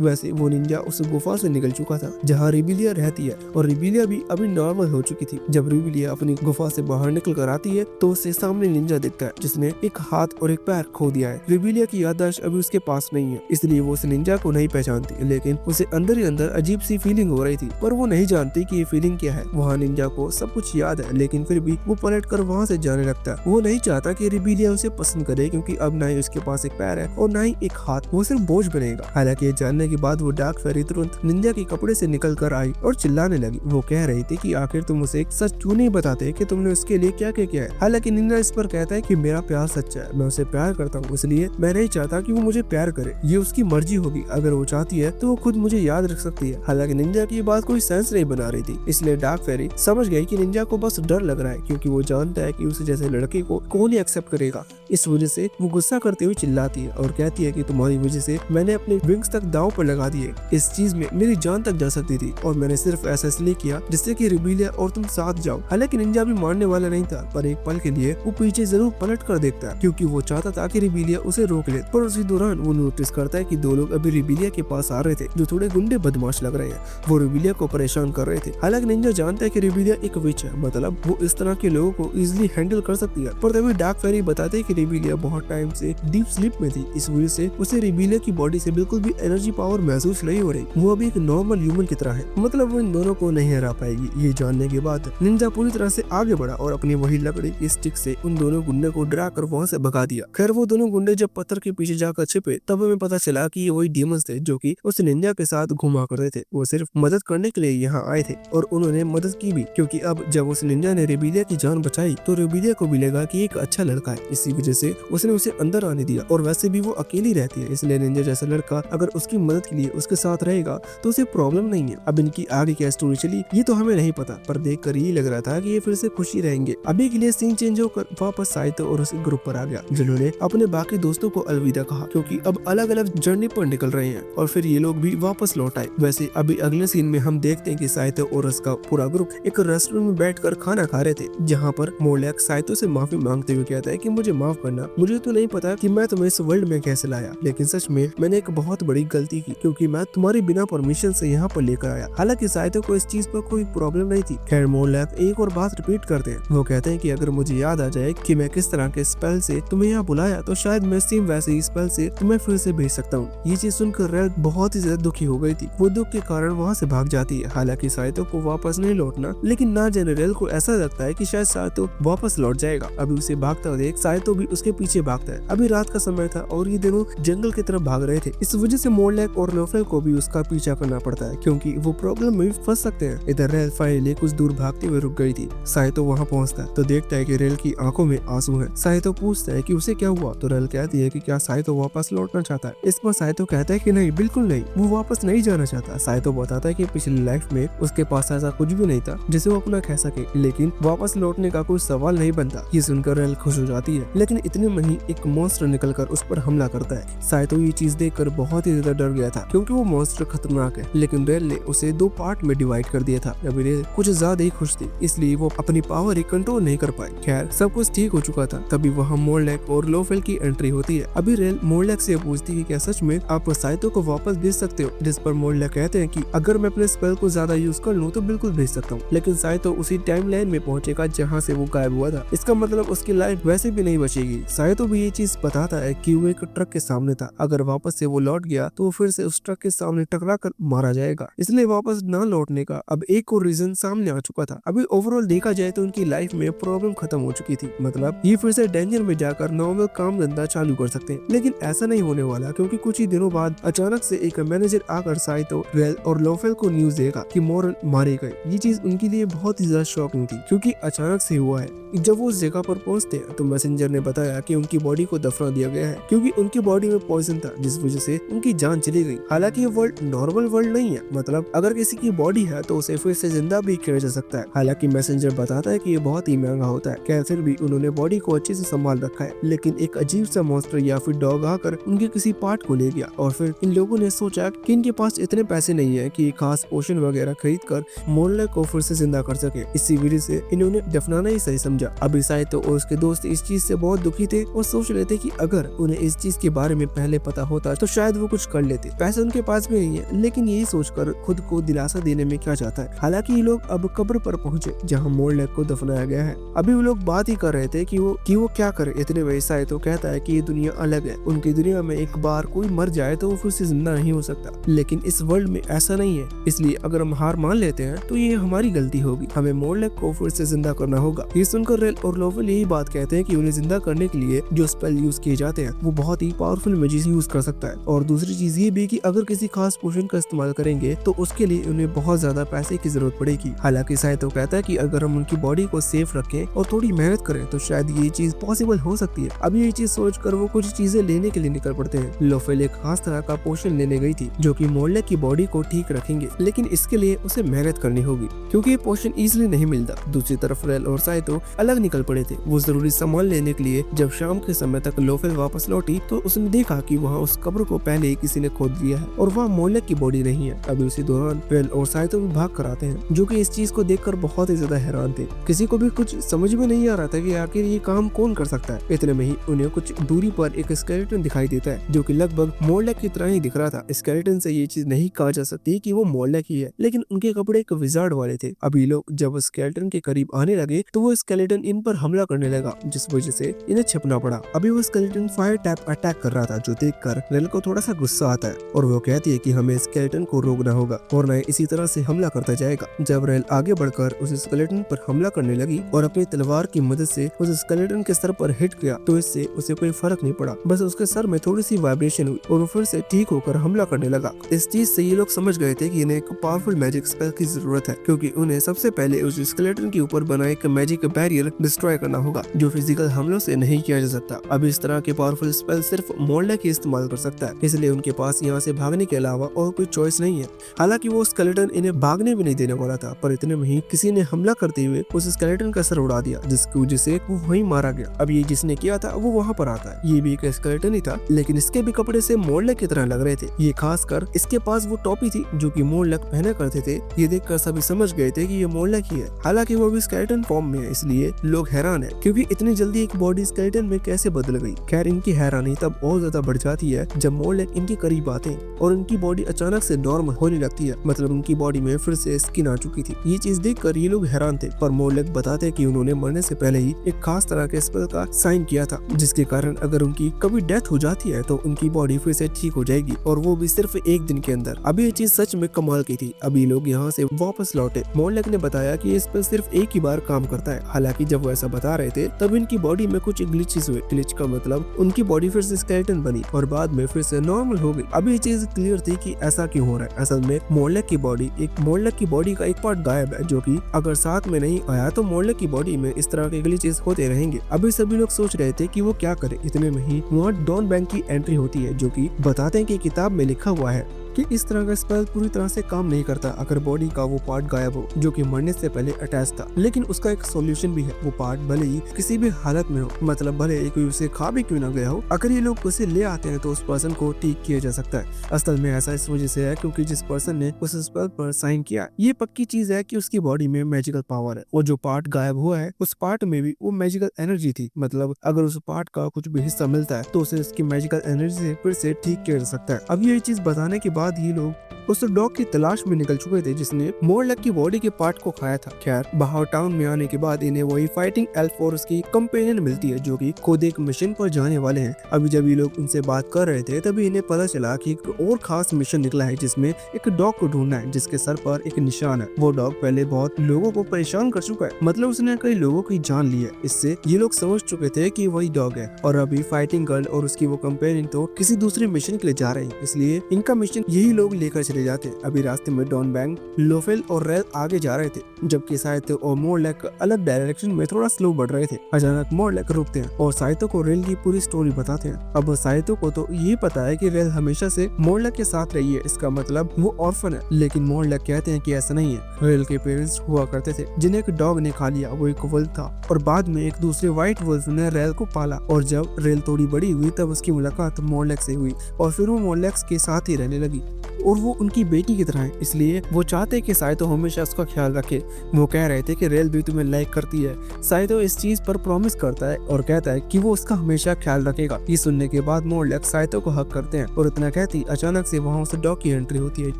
वैसे वो निंजा उस गुफा से निकल चुका था जहाँ रेबिलिया रहती है, और रेबिलिया भी अभी नॉर्मल हो चुकी थी। जब रेबिलिया अपनी गुफा से बाहर निकल कर आती है तो उससे सामने निंजा दिखता है जिसने एक हाथ और एक पैर खो दिया है। रेबिलिया की याददाश्त अभी उसके पास नहीं है, इसलिए वो उस निंजा को नहीं पहचानती, लेकिन उसे अंदर ही अंदर अजीब सी फीलिंग हो रही थी, पर वो नहीं जानती कि ये फीलिंग क्या है। वहाँ निंजा को सब कुछ याद है, लेकिन फिर भी वो पलट कर वहाँ से जाने लगता है। वो नहीं चाहता कि रेबिलिया उसे पसंद करे क्योंकि अब ना ही उसके पास एक पैर है और ना ही एक हाथ, वो सिर्फ बोझ बनेगा। हालांकि ये जानने के बाद वो डार्क फेरी तुरंत निंजा के कपड़े से निकल कर आई और चिल्लाने लगी। वो कह रही थी कि आखिर तुम उसे एक सच क्यों नहीं बताते कि तुमने उसके लिए क्या क्या किया है। हालांकि निंजा इस पर कहता है कि मेरा प्यार सच्चा है, मैं उसे प्यार करता हूँ, इसलिए मैं नहीं चाहता कि वो मुझे प्यार करे। ये उसकी मर्जी होगी, अगर वो चाहती है तो वो खुद मुझे याद रख सकती है। हालांकि निंजा की बात कोई सेंस नहीं बना रही थी, इसलिए डार्क फेरी समझ गई कि निंजा को बस डर लग रहा है क्योंकि वो जानता है कि उसे जैसे लड़के को कौन ही एक्सेप्ट करेगा। इस वजह से वो गुस्सा करते हुए चिल्लाती है और कहती है कि तुम्हारी वजह से मैंने अपने विंग्स तक दांव पर लगा दिए। इस चीज में मेरी जान तक जा सकती थी और मैंने सिर्फ ऐसा इसलिए किया जिससे कि रिबेलिया और तुम साथ जाओ। हालांकि निंजा भी मानने वाला नहीं था, पर एक पल के लिए वो पीछे जरूर पलट कर देखता है क्योंकि वो चाहता था कि रिबेलिया उसे रोक ले। पर उसी दौरान वो नोटिस करता है कि दो लोग अभी रिबेलिया के पास आ रहे थे जो थोड़े गुंडे बदमाश लग रहे हैं। वो रिबेलिया को परेशान कर रहे थे। हालांकि निंजा जानता है कि रिबेलिया एक विच है, मतलब वो इस तरह के लोगों को इजिली हैंडल कर सकती है। पर तभी डार्क फेरी बताते हैं कि रिबेलिया बहुत टाइम से डीप स्लीप में थी, इस वजह से उसे रिबेलिया की बॉडी से बिल्कुल भी एनर्जी पावर महसूस नहीं हो रही। वो अभी एक नॉर्मल ह्यूमन की तरह है, मतलब वो इन दोनों को नहीं हरा पाएगी। ये जानने के बाद निंजा पूरी तरह से आगे बढ़ा और अपनी वही लकड़ी की स्टिक से उन दोनों गुंडे को डरा कर वहाँ से भगा दिया। खैर वो दोनों गुंडे जब पत्थर के पीछे जाकर छिपे तब हमें पता चला कि ये वही डीमंस थे जो कि उस निंजा के साथ घुमा करते थे। वो सिर्फ मदद करने के लिए यहाँ आए थे और उन्होंने मदद की भी, क्योंकि अब जब उस निंजा ने रिबेलिया की जान बचाई तो रिबेलिया को भी लगा कि एक अच्छा लड़का है, इसी वजह से उसने उसे अंदर आने दिया। और वैसे भी वो अकेली रहती है, इसलिए निंजा जैसा लड़का अगर उसकी मदद के लिए उसके साथ रहेगा तो उसे प्रॉब्लम नहीं है। अब इनकी आगे क्या स्टोरी चली ये तो हमें नहीं पता, पर देख कर ये लग रहा था कि ये फिर से खुशी रहेंगे। अभी के लिए सीन चेंज होकर वापस साइतो और उसके ग्रुप पर आ गया जिन्होंने अपने बाकी दोस्तों को अलविदा कहा क्योंकि अब अलग अलग जर्नी पर निकल रहे हैं और फिर ये लोग भी वापस लौट आए। वैसे अभी अगले सीन में हम देखते हैं कि साइतो और उसका पूरा ग्रुप एक रेस्टोरेंट में बैठकर खाना खा रहे थे, जहाँ पर मोरलैक साइतो से माफी मांगते हुए कहता है कि मुझे माफ करना, मुझे तो नहीं पता कि मैं तुम्हें इस वर्ल्ड में कैसे लाया, लेकिन सच में मैंने एक बहुत बड़ी गलती की क्योंकि मैं तुम्हारी बिना परमिशन से यहाँ पर लेकर आया। हालांकि साइतो को इस चीज पर कोई प्रॉब्लम नहीं थी। खैर मोरलैक एक और बात रिपीट करते हैं, वो कहते हैं कि अगर मुझे याद आ जाए कि मैं किस तरह के स्पेल से तुम्हें यहाँ बुलाया तो शायद मैं सेम वैसे ही स्पेल से तुम्हें फिर से भेज सकता हूँ। ये चीज सुनकर रेल बहुत ही ज्यादा दुखी हो गई थी। वो दुख के कारण वहाँ से भाग जाती है। हालांकि साइतो को वापस नहीं लौटना, लेकिन ना जाने रेल को ऐसा लगता है कि शायद साइतो वापस लौट जाएगा। अभी उसे भागता हुआ देख साइतो भी उसके पीछे भागता है। अभी रात का समय था और ये दोनों जंगल की तरफ भाग रहे थे, इस वजह से मोरलैक और लोफेल को भी उसका पीछा करना पड़ता है क्योंकि वो प्रॉब्लम में फंस सकते हैं। इधर रेल फाइनली कुछ दूर भागते हुए रुक गई थी। साइतो वहाँ पहुँचता है तो देखता है कि रेल की आंखों में आंसू है। साइतो पूछता है कि उसे क्या हुआ तो रेल कहती है कि क्या साइतो वापस लौटना चाहता है। इस पर साइतो कहता है कि नहीं, बिल्कुल नहीं, वो वापस नहीं जाना चाहता। साइतो बताता है कि पिछली लाइफ में उसके पास ऐसा कुछ भी नहीं था जिसे वो अपना कह सके, लेकिन वापस लौटने का कोई सवाल नहीं बनता। ये सुनकर रेल खुश हो जाती है, लेकिन इतने में ही एक मॉन्स्टर निकलकर उस पर हमला करता है। साइतो ये चीज देखकर बहुत ही ज्यादा डर गया था क्योंकि वो मॉन्स्टर खतरनाक है, लेकिन रेल ने उसे 2 पार्ट में डिवाइड कर दिया था। अभी रेल कुछ ज्यादा ही खुश थी, इसलिए वो अपनी पावर ही कंट्रोल नहीं कर पाई। खैर सब कुछ ठीक हो चुका था, तभी वहाँ मोरलैक और लोफेल की एंट्री होती है। अभी रेल मोरलैक से पूछती है क्या सच में आप साइतो को वापस भेज सकते हो, जिस पर मोरलैक कहते हैं कि अगर मैं अपने स्पेल को ज्यादा यूज कर लूँ तो बिल्कुल भेज सकता हूँ, लेकिन साइतो उसी टाइमलाइन में पहुंचेगा जहाँ से वो गायब हुआ था। इसका मतलब उसकी लाइफ वैसे भी नहीं बचेगी। साइतो भी ये चीज बताता है कि वो एक ट्रक के सामने था, अगर वापस से वो लौट गया तो वो फिर से उस ट्रक के सामने टकरा कर मारा जाएगा, इसलिए वापस न लौटने का अब एक और रीजन सामने आ चुका था। अभी ओवरऑल देखा जाए तो उनकी लाइफ में प्रॉब्लम खत्म हो चुकी थी, मतलब ये फिर से डेंजर में जाकर नॉर्मल काम धंधा चालू कर सकते हैं। लेकिन ऐसा नहीं होने वाला क्योंकि कुछ ही दिनों बाद अचानक से एक मैनेजर आकर साइतो, रेल और लोफेल को न्यूज देगा कि मोरल मारे गए। ये चीज उनके लिए बहुत ही ज्यादा शॉकिंग थी क्योंकि अचानक से हुआ है। जब वो उस जगह पर पहुंचते हैं तो मैसेंजर ने बताया कि उनकी बॉडी को दफना दिया गया है क्योंकि उनकी बॉडी में पॉइजन था, जिस वजह से उनकी जान चली गई। हालांकि ये वर्ल्ड नॉर्मल वर्ल्ड नहीं है, मतलब अगर किसी की बॉडी है तो उसे फिर से जिंदा भी किया जा सकता है। हालांकि मैसेंजर बताता है कि ये बहुत ही महंगा होता है। खैर फिर भी उन्होंने बॉडी को अच्छे से संभाल रखा है, लेकिन एक अजीब सा मॉन्स्टर या फिर डॉग आकर उनके किसी पार्ट को ले गया और फिर इन लोगों ने सोचा कि इनके पास इतने पैसे नहीं है कि खास पोषण वगैरह खरीद कर मोरलैक को फिर से जिंदा कर सके। इसी वजह से इन्होंने दफनाना ही सही समझा। अभी साइतो और उसके दोस्त इस चीज से बहुत दुखी थे और सोच रहे थे कि अगर उन्हें इस चीज के बारे में पहले पता होता तो शायद वो कुछ कर लेते। पैसे उनके पास भी नहीं है, लेकिन यही सोचकर खुद को दिलासा देने में क्या चाहता है। हालांकि ये लोग अब कब्र पर पहुंचे जहां मोरलैक को दफनाया गया है। अभी वो लोग बात ही कर रहे थे कि वो क्या करे। इतने में साइतो कहता है कि ये दुनिया अलग है, उनकी दुनिया में एक बार कोई मर जाए तो वो फिर से जिंदा नहीं हो सकता, लेकिन इस वर्ल्ड में ऐसा नहीं है, इसलिए अगर हम हार मान लेते हैं तो ये हमारी गलती होगी, हमें मोरलैक को फिर से जिंदा करना होगा। ये सुनकर रेल और लोफेल यही बात कहते हैं कि उन्हें जिंदा करने के लिए जो स्पेल यूज किए जाते हैं वो बहुत ही पावरफुल मैजिक यूज कर सकता है। और दूसरी चीज ये भी कि अगर किसी खास पोशन का इस्तेमाल करेंगे तो उसके लिए उन्हें बहुत ज्यादा पैसे की जरूरत पड़ेगी। हालांकि साइतो कहता है कि अगर हम उनकी बॉडी को सेफ रखें और थोड़ी मेहनत करें तो शायद ये चीज पॉसिबल हो सकती है। अभी ये चीज सोचकर वो कुछ चीजें लेने के लिए निकल पड़ते हैं। लोफेल एक खास तरह का पोशन लेने गई थी जो कि मोरलैक की बॉडी को ठीक रखेंगे, लेकिन इसके लिए उसे मेहनत करनी होगी क्योंकि ये पोशन इजीली नहीं मिलता। दूसरी तरफ रेल और साइतो अलग निकल पड़े थे। वो जरूरी सामान लेने के लिए जब शाम के समय तक लोफेल वापस लौटी तो उसने देखा कि वहाँ उस कब्र को पहले ही किसी ने खोद दिया है और वहाँ मोलेक की बॉडी नहीं है। अभी उसी दौरान रेल और साइतो भी भाग कर आते हैं, जो कि इस चीज को देखकर बहुत ही ज्यादा हैरान थे। किसी को भी कुछ समझ में नहीं आ रहा था कि आखिर ये काम कौन कर सकता है। इतने में ही उन्हें कुछ दूरी पर एक स्केलेटन दिखाई देता है, जो कि लगभग मोलेक की तरह ही दिख रहा था। स्केलेटन से ये चीज नहीं कहा जा सकती कि वो मोलेक ही है, लेकिन उनके कपड़े एक विजार्ड वाले थे। अभी लोग जब स्केलेटन के करीब आने लगे तो वो स्केलेटन इन पर हमला करने लगा, जिस वजह से इन्हें छिपना पड़ा। अभी वो स्केलेटन फायर टैप अटैक कर रहा था, जो देखकर रेल को थोड़ा सा गुस्सा आता है और वो कहती है कि हमें स्केलेटन को रोकना होगा और न इसी तरह से हमला करता जाएगा। जब रेल आगे बढ़कर उस स्केलेटन पर हमला करने लगी और अपनी तलवार की मदद से उस स्केलेटन के सर पर हिट किया तो इससे उसे कोई फर्क नहीं पड़ा। बस उसके सर में थोड़ी सी वाइब्रेशन हुई और वो फिर से ठीक होकर हमला करने लगा। इस चीज से ये लोग समझ गए थे कि इन्हें एक पावरफुल मैजिक स्पेल की जरूरत है, क्योंकि उन्हें सबसे पहले उस स्केलेटन के ऊपर बना एक मैजिक बैरियर डिस्ट्रॉय करना होगा, जो फिजिकल हमलों से नहीं किया जा सकता। अब इस तरह के पावरफुल स्पेल सिर्फ मोलेक ही इस्तेमाल कर सकता है, इसलिए उनके पास यहाँ से भागने के अलावा और कोई चॉइस नहीं है। हालांकि वो स्केलेटन इन्हें भागने भी नहीं देने वाला था, पर इतने में ही किसी ने हमला करते हुए उस स्केलेटन का सर उड़ा दिया, जिसकी वजह से वो वहीं मारा गया। अब ये जिसने किया था वो वहाँ पर आता है। ये भी एक स्केलेटन ही था, लेकिन इसके भी कपड़े से मोलेक की तरह लग रहे थे। ये खासकर इसके पास वो टोपी थी जो कि मोलेक पहना करते थे। ये देखकर सभी समझ गए थे कि ये मोलेक ही है। हालांकि वो भी स्केलेटन फॉर्म में है, इसलिए लोग हैरान है क्योंकि इतनी जल्दी एक बॉडी स्केलेटन में कैसे बदल गई। खैर, इनकी हैरानी तब और ज्यादा बढ़ जाती है जब मोलेक इनके करीब आते हैं और उनकी बॉडी अचानक से नॉर्मल होने लगती है, मतलब उनकी बॉडी में फिर से स्किन आ चुकी थी। ये चीज देखकर ये लोग हैरान थे, पर मोलेक बताते कि उन्होंने मरने से पहले ही एक खास तरह के स्पेल का साइन किया था, जिसके कारण अगर उनकी कभी डेथ हो जाती है तो उनकी बॉडी फिर से ठीक हो जाएगी, और वो भी सिर्फ एक दिन के अंदर। अभी ये चीज सच में कमाल की थी। अभी लोग यहाँ से वापस लौटे। मोलेक ने बताया कि ये स्पेल सिर्फ एक ही बार काम करता है। हालांकि जब वो ऐसा बता रहे थे तब इनकी बॉडी में कुछ ग्लिचेस हुए। ग्लिच का मतलब उनकी बॉडी फिर से स्केलेटन बनी और बाद में फिर से नॉर्मल हो गई। अभी ये चीज क्लियर थी कि ऐसा क्यों हो रहा है। असल में मोलेक की बॉडी का एक पार्ट गायब है, जो कि अगर साथ में नहीं आया तो मोलेक की बॉडी में इस तरह के ग्लिचेस होते रहेंगे। अभी सभी लोग सोच रहे थे कि वो क्या करे। इतने में ही वहाँ डॉन बैंक की एंट्री होती है, जो कि बताते हैं कि किताब में लिखा हुआ है कि इस तरह का स्पेल पूरी तरह से काम नहीं करता अगर बॉडी का वो पार्ट गायब हो जो कि मरने से पहले अटैच था। लेकिन उसका एक सॉल्यूशन भी है। वो पार्ट भले ही किसी भी हालत में हो, मतलब भले ही कोई उसे खा भी क्यों ना गया हो, अगर ये लोग उसे ले आते हैं तो उस पर्सन को ठीक किया जा सकता है। असल में ऐसा इस वजह से है क्योंकि जिस पर्सन ने उस स्पेल पर साइन किया, ये पक्की चीज है कि उसकी बॉडी में मैजिकल पावर है, और जो पार्ट गायब हुआ है उस पार्ट में भी वो मैजिकल एनर्जी थी। मतलब अगर उस पार्ट का कुछ भी हिस्सा मिलता है तो उसे उसकी मैजिकल एनर्जी से फिर से ठीक किया जा सकता है। अब ये चीज बताने के बाद ये लोग उस डॉग की तलाश में निकल चुके थे जिसने मोलेक की बॉडी के पार्ट को खाया था। खैर, बाहर टाउन में आने के बाद इन्हें वही फाइटिंग एल्फ और उसकी कंपेनियन मिलती है, जो कि खुद एक मिशन पर जाने वाले हैं। अभी जब ये लोग उनसे बात कर रहे थे तभी इन्हें पता चला कि एक और खास मिशन निकला है जिसमें एक डॉग को ढूंढना है जिसके सर पर एक निशान है। वो डॉग पहले बहुत लोगों को परेशान कर चुका है, मतलब उसने कई लोगों की जान ली है। इससे ये लोग समझ चुके थे कि वही डॉग है। और अभी फाइटिंग गर्ल और उसकी वो कंपेनियन तो किसी दूसरे मिशन के लिए जा रहे हैं, इसलिए इनका मिशन यही लोग लेकर चले जाते। अभी रास्ते में डॉन बैंक, लोफेल और रेल आगे जा रहे थे, जबकि साइतो और मोलेक अलग डायरेक्शन में थोड़ा स्लो बढ़ रहे थे। अचानक मोलेक रुकते हैं और साइतो को रेल की पूरी स्टोरी बताते हैं। अब साइतो को तो ये पता है कि रेल हमेशा से मोलेक के साथ रही है, इसका मतलब वो ऑर्फन है। लेकिन मोलेक कहते हैं कि ऐसा नहीं है। रेल के पेरेंट्स हुआ करते थे जिन्हें एक डॉग ने खा लिया, वो एक वुल्फ था, और बाद में एक दूसरे व्हाइट वुल्फ ने रेल को पाला। और जब रेल थोड़ी बड़ी हुई तब उसकी मुलाकात मोलेक से हुई और फिर वो मोलेक के साथ ही रहने लगी, और वो उनकी बेटी की तरह है, इसलिए वो चाहते कि साइतो हमेशा उसका ख्याल रखे। वो कह रहे थे कि रेल भी तुम्हें लाइक करती है। साइतो इस चीज पर प्रॉमिस करता है और कहता है कि वो उसका हमेशा ख्याल रखेगा। ये सुनने के बाद मोलेक साइतो को हक करते हैं और इतना कहती अचानक से वहाँ उस डॉग की एंट्री होती है।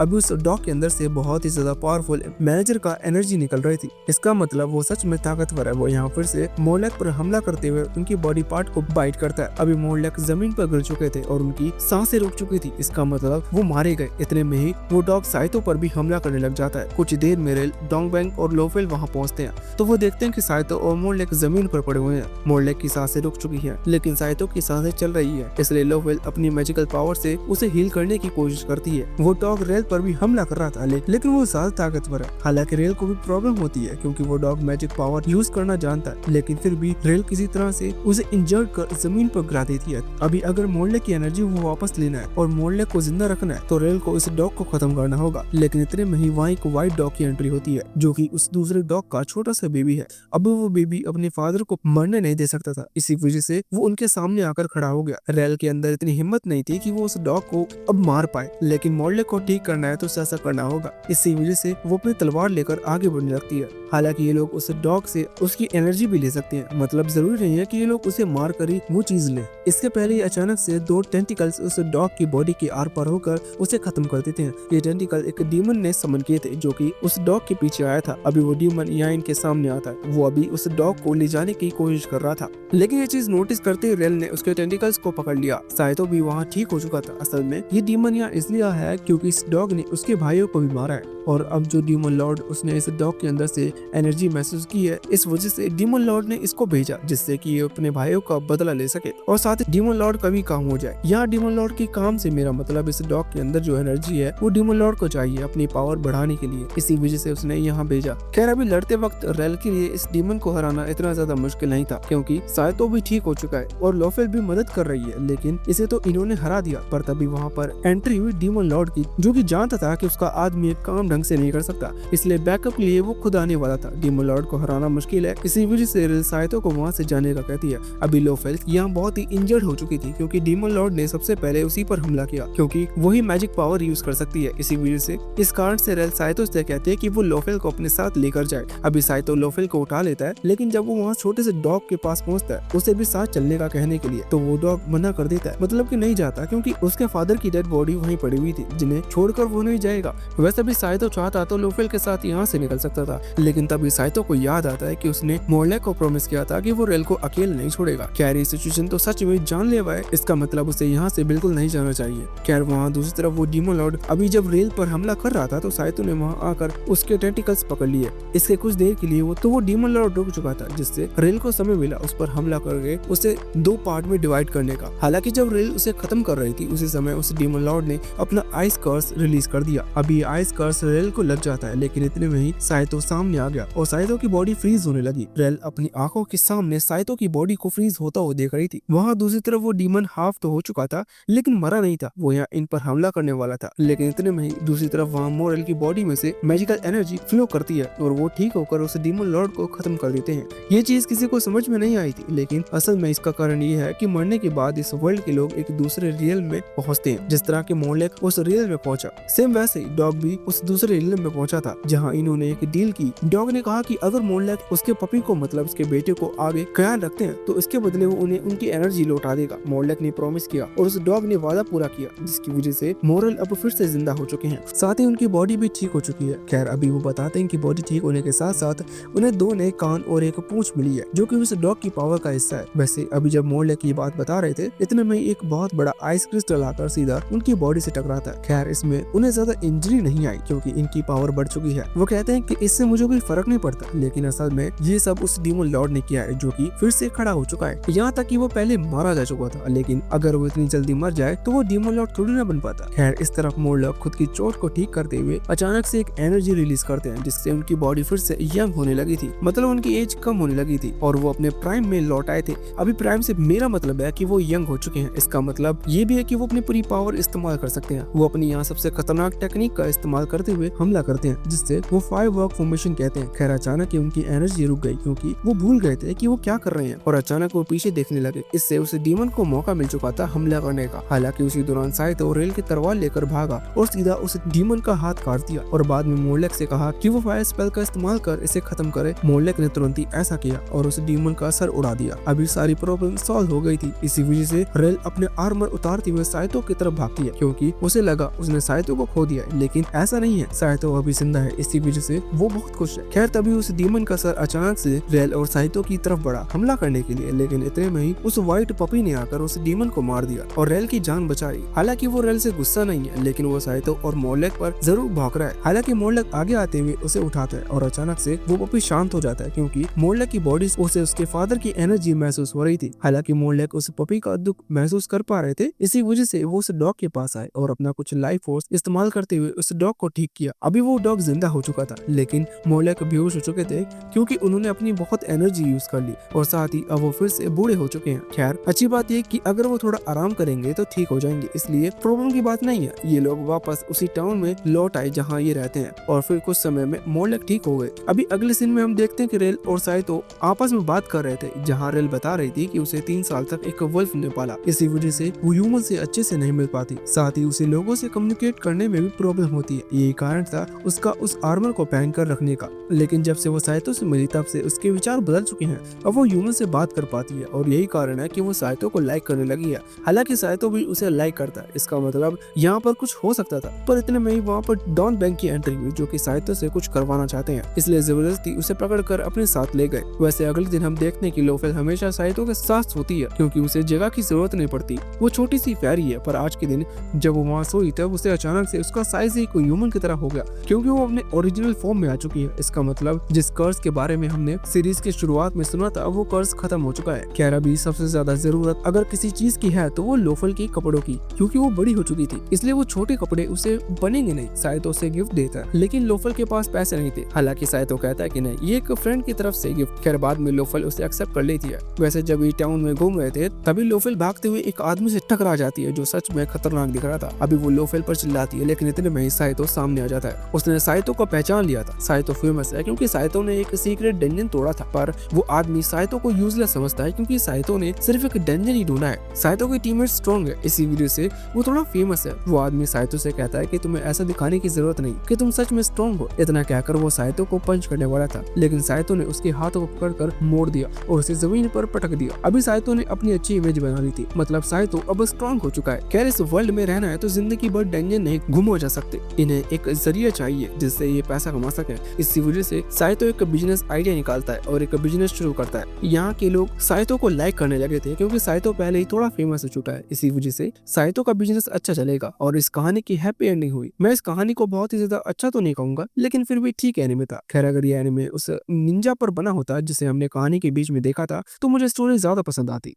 अभी उस डॉग के अंदर से बहुत ही ज्यादा पावरफुल मैनेजर का एनर्जी निकल रही थी। इसका मतलब वो सच में ताकतवर है। वो यहाँ फिर से मोलेक पर हमला करते हुए उनकी बॉडी पार्ट को बाइट करता है। अभी मोलेक जमीन पर गिर चुके थे और उनकी सांसें रुक चुकी थी, इसका मतलब वो मारे गए। इतने में ही वो डॉग साइतो पर भी हमला करने लग जाता है। कुछ देर में रेल, डॉन्ग बैंक और लोफेल वहाँ पहुँचते हैं तो वो देखते हैं कि साइतो और मोलेक जमीन पर पड़े हुए हैं। मोलेक की सांसें रुक चुकी हैं, लेकिन साइतो की सांसें चल रही है, इसलिए लोफेल अपनी मैजिकल पावर से उसे हील करने की कोशिश करती है। वो डॉग रेल पर भी हमला कर रहा था, लेकिन वो ज्यादा ताकतवर है। हालांकि रेल को भी प्रॉब्लम होती है क्योंकि वो डॉग मैजिक पावर यूज करना जानता है, लेकिन फिर भी रेल किसी तरह से उसे इंजर्ड कर जमीन पर गिरा देती है। अभी अगर मोलेक की एनर्जी वो वापस लेना है और मोलेक को जिंदा रखना है तो रेल को इस डॉग को खत्म करना होगा। लेकिन इतने में ही वहाँ एक व्हाइट डॉग की एंट्री होती है जो कि उस दूसरे डॉग का छोटा सा बेबी है। अब वो बेबी अपने फादर को मरने नहीं दे सकता था, इसी वजह से वो उनके सामने आकर खड़ा हो गया। रेल के अंदर इतनी हिम्मत नहीं थी कि वो उस डॉग को अब मार पाए, लेकिन मोरलेक को ठीक करना है तो उसे ऐसा करना होगा। इसी वजह से वो अपनी तलवार लेकर आगे बढ़ने लगती है। हालांकि ये लोग उस डॉग से उसकी एनर्जी भी ले सकते हैं, मतलब जरूरी नहीं है कि ये लोग उसे मार कर ही वो चीज ले। इसके पहले ही अचानक से दो टेंटिकल्स उस डॉग की बॉडी के आर पार होकर उसे खत्म कर देते हैं। ये टेंटिकल एक डीमन ने समन किए थे जो कि उस डॉग के पीछे आया था। अभी वो डीमन यहाँ इनके सामने आता है। वो अभी उस डॉग को ले जाने की कोशिश कर रहा था, लेकिन ये चीज नोटिस करते ही रेल ने उसके टेंटिकल्स को पकड़ लिया। साइतो भी वहाँ ठीक हो चुका था। असल में ये डीमन यहाँ इसलिए आया है क्योंकि इस डॉग ने उसके भाइयों को भी मारा है, और अब जो डीमन लॉर्ड उसने इस डॉग के अंदर से एनर्जी महसूस की है, इस वजह से डीमन लॉर्ड ने इसको भेजा जिससे कि ये अपने भाइयों का बदला ले सके और साथ ही डीमन लॉर्ड का भी काम हो जाए। यहाँ डीमन लॉर्ड के काम से मेरा मतलब इस डॉग के अंदर जो एनर्जी है वो डीमन लॉर्ड को चाहिए अपनी पावर बढ़ाने के लिए, इसी वजह से उसने यहाँ भेजा। खैर अभी लड़ते वक्त रेल के लिए इस डीमन को हराना इतना ज्यादा मुश्किल नहीं था क्योंकि साइतो भी ठीक हो चुका है और लोफेल भी मदद कर रही है, लेकिन इसे तो इन्होंने हरा दिया। पर तभी वहाँ पर एंट्री हुई डीमन लॉर्ड की, जो कि जानता था कि उसका आदमी एक काम ढंग से नहीं कर सकता, इसलिए बैकअप के लिए वो खुद आने वाला था। डीमन लॉर्ड को हराना मुश्किल है, इसी वजह से रेल साइतो को वहाँ से जाने का कहती है। अभी लोफेल यहाँ बहुत ही इंजर्ड हो चुकी थी क्योंकि डीमन लॉर्ड ने सबसे पहले उसी पर हमला किया क्योंकि वही मैजिक पावर यूज कर सकती है। इसी वजह से इस कारण से रेल साइतो से कहते हैं कि वो लोफेल को अपने साथ लेकर जाए। अभी साइतो लोफेल को उठा लेता है, लेकिन जब वो वहाँ छोटे से डॉग के पास पहुँचता है उसे भी साथ चलने का कहने के लिए, तो वो डॉग मना कर देता है, मतलब कि नहीं जाता क्योंकि उसके फादर की डेड बॉडी वहीं पड़ी हुई थी जिन्हें छोड़कर वो नहीं जाएगा। वैसे भी साइतो चाहता तो लोफेल के साथ यहाँ से निकल सकता था, लेकिन तभी साइतो को याद आता है कि उसने मोरलेक को प्रॉमिस किया था कि वो रेल को अकेले नहीं छोड़ेगा। खैर ये सिचुएशन तो सच में जानलेवा है, इसका मतलब उसे यहाँ से बिल्कुल नहीं जाना चाहिए। खैर वहाँ दूसरी तरफ वो डीमन लॉर्ड अभी जब रेल पर हमला कर रहा था तो साइतो ने वहाँ आकर उसके टेंटिकल्स पकड़ लिए। इसके कुछ देर के लिए वो डीमन लॉर्ड रुक चुका था, जिससे रेल को समय मिला उस पर हमला करके उसे दो पार्ट में डिवाइड करने का। हालांकि जब रेल उसे खत्म कर रही थी उसी समय उस डीमन लॉर्ड ने अपना आइस कर्स रिलीज कर दिया। अभी आइस कर्स रेल को लग जाता है, लेकिन इतने में ही साइतो सामने आ गया और साइतो की बॉडी फ्रीज होने लगी। रेल अपनी आंखों के सामने साइतो की बॉडी को फ्रीज होता हुआ देख रही थी। वहाँ दूसरी तरफ वो डीमन हाफ तो हो चुका था लेकिन मरा नहीं था, वो यहाँ इन पर हमला करने वाला था। लेकिन इतने में ही दूसरी तरफ वहाँ मोरल की बॉडी में से मैजिकल एनर्जी फ्लो करती है और वो ठीक होकर उस डीमन लॉर्ड को खत्म कर देते हैं। ये चीज किसी को समझ में नहीं आई थी, लेकिन असल में इसका कारण ये है कि मरने के बाद इस वर्ल्ड के लोग एक दूसरे रियल में पहुँचते हैं। जिस तरह के मोरलेक उस रियल में पहुंचा, सेम वैसे ही डॉग भी उस दूसरे रियल में पहुंचा था जहाँ इन्होंने एक डील की। डॉग ने कहा कि अगर मोरलेक उसके पपी को मतलब उसके बेटे को आगे ख्याल रखते हैं तो इसके बदले वो उन्हें उनकी एनर्जी लौटा देगा। मोरलेक ने प्रॉमिस किया और उस डॉग ने वादा पूरा किया, जिसकी वजह से मोरल अब फिर से जिंदा हो चुके हैं, साथ ही उनकी बॉडी भी ठीक हो चुकी है। खैर अभी वो बताते हैं कि बॉडी ठीक होने के साथ साथ उन्हें दो नए कान और एक पूंछ मिली है जो कि उस डॉग की पावर का हिस्सा है। वैसे अभी जब मोरलेक ये बात बता रहे थे इतने में एक बहुत बड़ा आइस क्रिस्टल आकर सीधा उनकी बॉडी से टकराता है। खैर इसमें उन्हें ज्यादा इंजरी नहीं आई क्योंकि इनकी पावर बढ़ चुकी है। वो कहते हैं कि इससे मुझे कोई फर्क नहीं पड़ता, लेकिन असल में ये सब उस डीमन लॉर्ड ने किया है जो कि फिर से खड़ा हो चुका है। यहाँ तक कि वो पहले मारा जा चुका था, लेकिन अगर वो इतनी जल्दी मर जाए तो वो डीमन लॉर्ड थोड़ी ना बन पाता। खैर इस तरफ मोरलेक खुद की चोट को ठीक करते हुए अचानक से एक एनर्जी रिलीज करते हैं जिससे उनकी बॉडी फिर से यंग होने लगी थी, मतलब उनकी एज कम होने लगी थी और वो अपने प्राइम में लौट आए थे। अभी प्राइम से मेरा मतलब है कि वो यंग हो चुके हैं। इसका मतलब ये भी है कि वो अपनी पूरी पावर इस्तेमाल कर सकते हैं। वो अपनी यहाँ सबसे खतरनाक टेक्निक का इस्तेमाल करते हुए हमला करते हैं जिससे वो 5 वर्क फॉर्मेशन कहते हैं। खैर अचानक उनकी एनर्जी रुक गई क्योंकि वो भूल गए थे कि वो क्या कर रहे हैं और अचानक वो पीछे देखने लगे। इससे उस डीमन को मौका मिल चुका था हमला करने का। हालांकि उसी दौरान साइतो रेल की तलवार लेकर भागा और सीधा उस डीमन का हाथ काट दिया और बाद में मोरलेक से कहा कि वो फायर स्पेल का इस्तेमाल कर इसे खत्म करे। मोरलेक ने तुरंत ही ऐसा किया और उस डीमन का सर उड़ा दिया। अभी सारी प्रॉब्लम सॉल्व हो गई थी। इसी वजह से रेल अपने आर्मर उतारते हुए साइतो की तरफ भागती है क्योंकि उसे लगा उसने साइतो को खो दिया, लेकिन ऐसा नहीं है, साइतो अभी जिंदा है। इसी वजह से वो बहुत खुश है। खैर तभी उस डीमन का सर अचानक से रेल और साइतो की तरफ बढ़ा हमला करने के लिए, लेकिन इतने में ही उस व्हाइट पपी ने आकर उस डीमन को मार दिया और रेल की जान बचाई। हालांकि वो रेल से गुस्सा नहीं है, लेकिन वो साइतो और मोरलेक पर जरूर भौंक रहा है। हालांकि मोरलेक आगे आते हुए उसे उठाता है और अचानक से वो पपी शांत हो जाता है क्योंकि मोरलेक की बॉडी उसे उसके फादर की एनर्जी महसूस हो रही थी। हालांकि मोरलेक उस पपी का दुख महसूस कर पा रहे थे, इसी वजह से वो उस डॉग के पास आए और अपना कुछ लाइफ फोर्स इस्तेमाल करते हुए उस डॉग को ठीक किया। अभी वो डॉग जिंदा हो चुका था, लेकिन मोरलेक बेहोश हो चुके थे क्योंकि उन्होंने अपनी बहुत एनर्जी यूज कर ली और साथ ही अब वो फिर से बूढ़े हो चुके हैं। खैर अच्छी बात ये कि अगर वो थोड़ा आराम करेंगे तो ठीक हो जाएंगे, इसलिए प्रॉब्लम की बात नहीं है। ये लोग वापस उसी टाउन में लौट आए जहाँ ये रहते हैं और फिर कुछ समय में मोर्लक ठीक हो गए। अभी अगले सीन में हम देखते हैं कि रेल और साइतो आपस में बात कर रहे थे, जहाँ रेल बता रही थी कि उसे 3 साल तक एक वुल्फ ने पाला, इसी वजह से वो ह्यूमन से अच्छे से नहीं मिल पाती, साथ ही उसे लोगों से कम्युनिकेट करने में भी प्रॉब्लम होती है। यही कारण था उसका उस आर्मर को पहन कर रखने का। लेकिन जब से वो साइतो से मिली तब से उसके विचार बदल चुके हैं। अब वो ह्यूमन से बात कर पाती है और यही कारण है कि वो साइतो को लाइक करने लगी है। हालांकि साइतो भी उसे लाइक करता है, इसका मतलब यहाँ पर कुछ हो सकता था। पर इतने में ही वहाँ पर डॉन बैंक की एंट्री हुई, जो कि साइतो से कुछ करवाना चाहते हैं, इसलिए जबरदस्ती उसे पकड़ कर अपने साथ ले गए। वैसे अगले दिन हम देखते हैं कि लोफेल हमेशा साइतो के साथ सोती है, क्योंकि उसे जगह की जरूरत नहीं पड़ती। वो छोटी सी प्यारी है, पर आज के दिन जब वो वहाँ सोई तब उसे अचानक से उसका साइज ही कोई ह्यूमन की तरह हो गया, क्योंकि वो अपने ओरिजिनल फॉर्म में आ चुकी है। इसका मतलब जिस कर्ज के बारे में हमने सीरीज की शुरुआत में सुना था, वो कर्ज खत्म हो चुका है। खैर अभी सबसे ज्यादा जरूरत अगर किसी चीज की है तो वो लोफेल की कपड़ों की, क्योंकि वो बड़ी हो चुकी थी, इसलिए वो छोटे कपड़े उसे बनेंगे नहीं। साइतो उसे गिफ्ट देता है, लेकिन लोफेल के पास पैसे नहीं थे। हालांकि साइतो कहता है कि नहीं, ये एक फ्रेंड की तरफ से गिफ्ट। खैर बाद में लोफेल उसे एक्सेप्ट कर लेती है। वैसे जब ये टाउन में घूम रहे थे तभी लोफेल भागते हुए एक आदमी से टकरा जाती है, जो सच में खतरनाक दिख रहा था। अभी वो लोफेल पर चिल्लाती है, लेकिन इतने में ही साइतो सामने आ जाता है। उसने साइतो को पहचान लिया था। साइतो फेमस है क्योंकि साइतो ने एक सीक्रेट डंजन तोड़ा था, पर वो आदमी साइतो को यूजलेस समझता है क्योंकि साइतो ने सिर्फ एक डंजन ही ढूंढा है। साइतो की टीममेट स्ट्रॉन्ग है, इसी वजह से वो थोड़ा फेमस है। वो आदमी साइतो से कहता है कि तुम्हें ऐसा दिखाने की जरूरत नहीं कि तुम सच में स्ट्रॉन्ग हो। इतना कहकर वो साइतो को पंच करने वाला था, लेकिन साइतो ने उसके हाथों को पकड़कर मोड़ दिया और उसे जमीन पर पटक दिया। अभी साइतो ने अपनी अच्छी इमेज बना ली थी, मतलब साइतो अब स्ट्रॉन्ग हो चुका है। खैर इस वर्ल्ड में रहना है तो जिंदगी भर डंजन नहीं गुम हो जा सकते, इन्हें एक जरिया चाहिए जिससे ये पैसा कमा सके। इसी वजह से साइतो एक बिजनेस आइडिया निकालता है और एक बिजनेस शुरू करता है। यहाँ के लोग साइतो को लाइक करने लगे थे क्योंकि साइतो पहले ही थोड़ा फेमस हो चुका है। इसी वजह से साइतो का बिजनेस अच्छा चलेगा और इस कहानी की हैप्पी एंडिंग हुई। मैं इस कहानी को बहुत ही ज्यादा अच्छा तो नहीं कहूंगा, लेकिन फिर भी ठीक एनिमे था। खैर अगर ये एनिमे उस निंजा पर बना होता जिसे हमने कहानी के बीच में देखा था तो मुझे स्टोरी ज्यादा पसंद आती।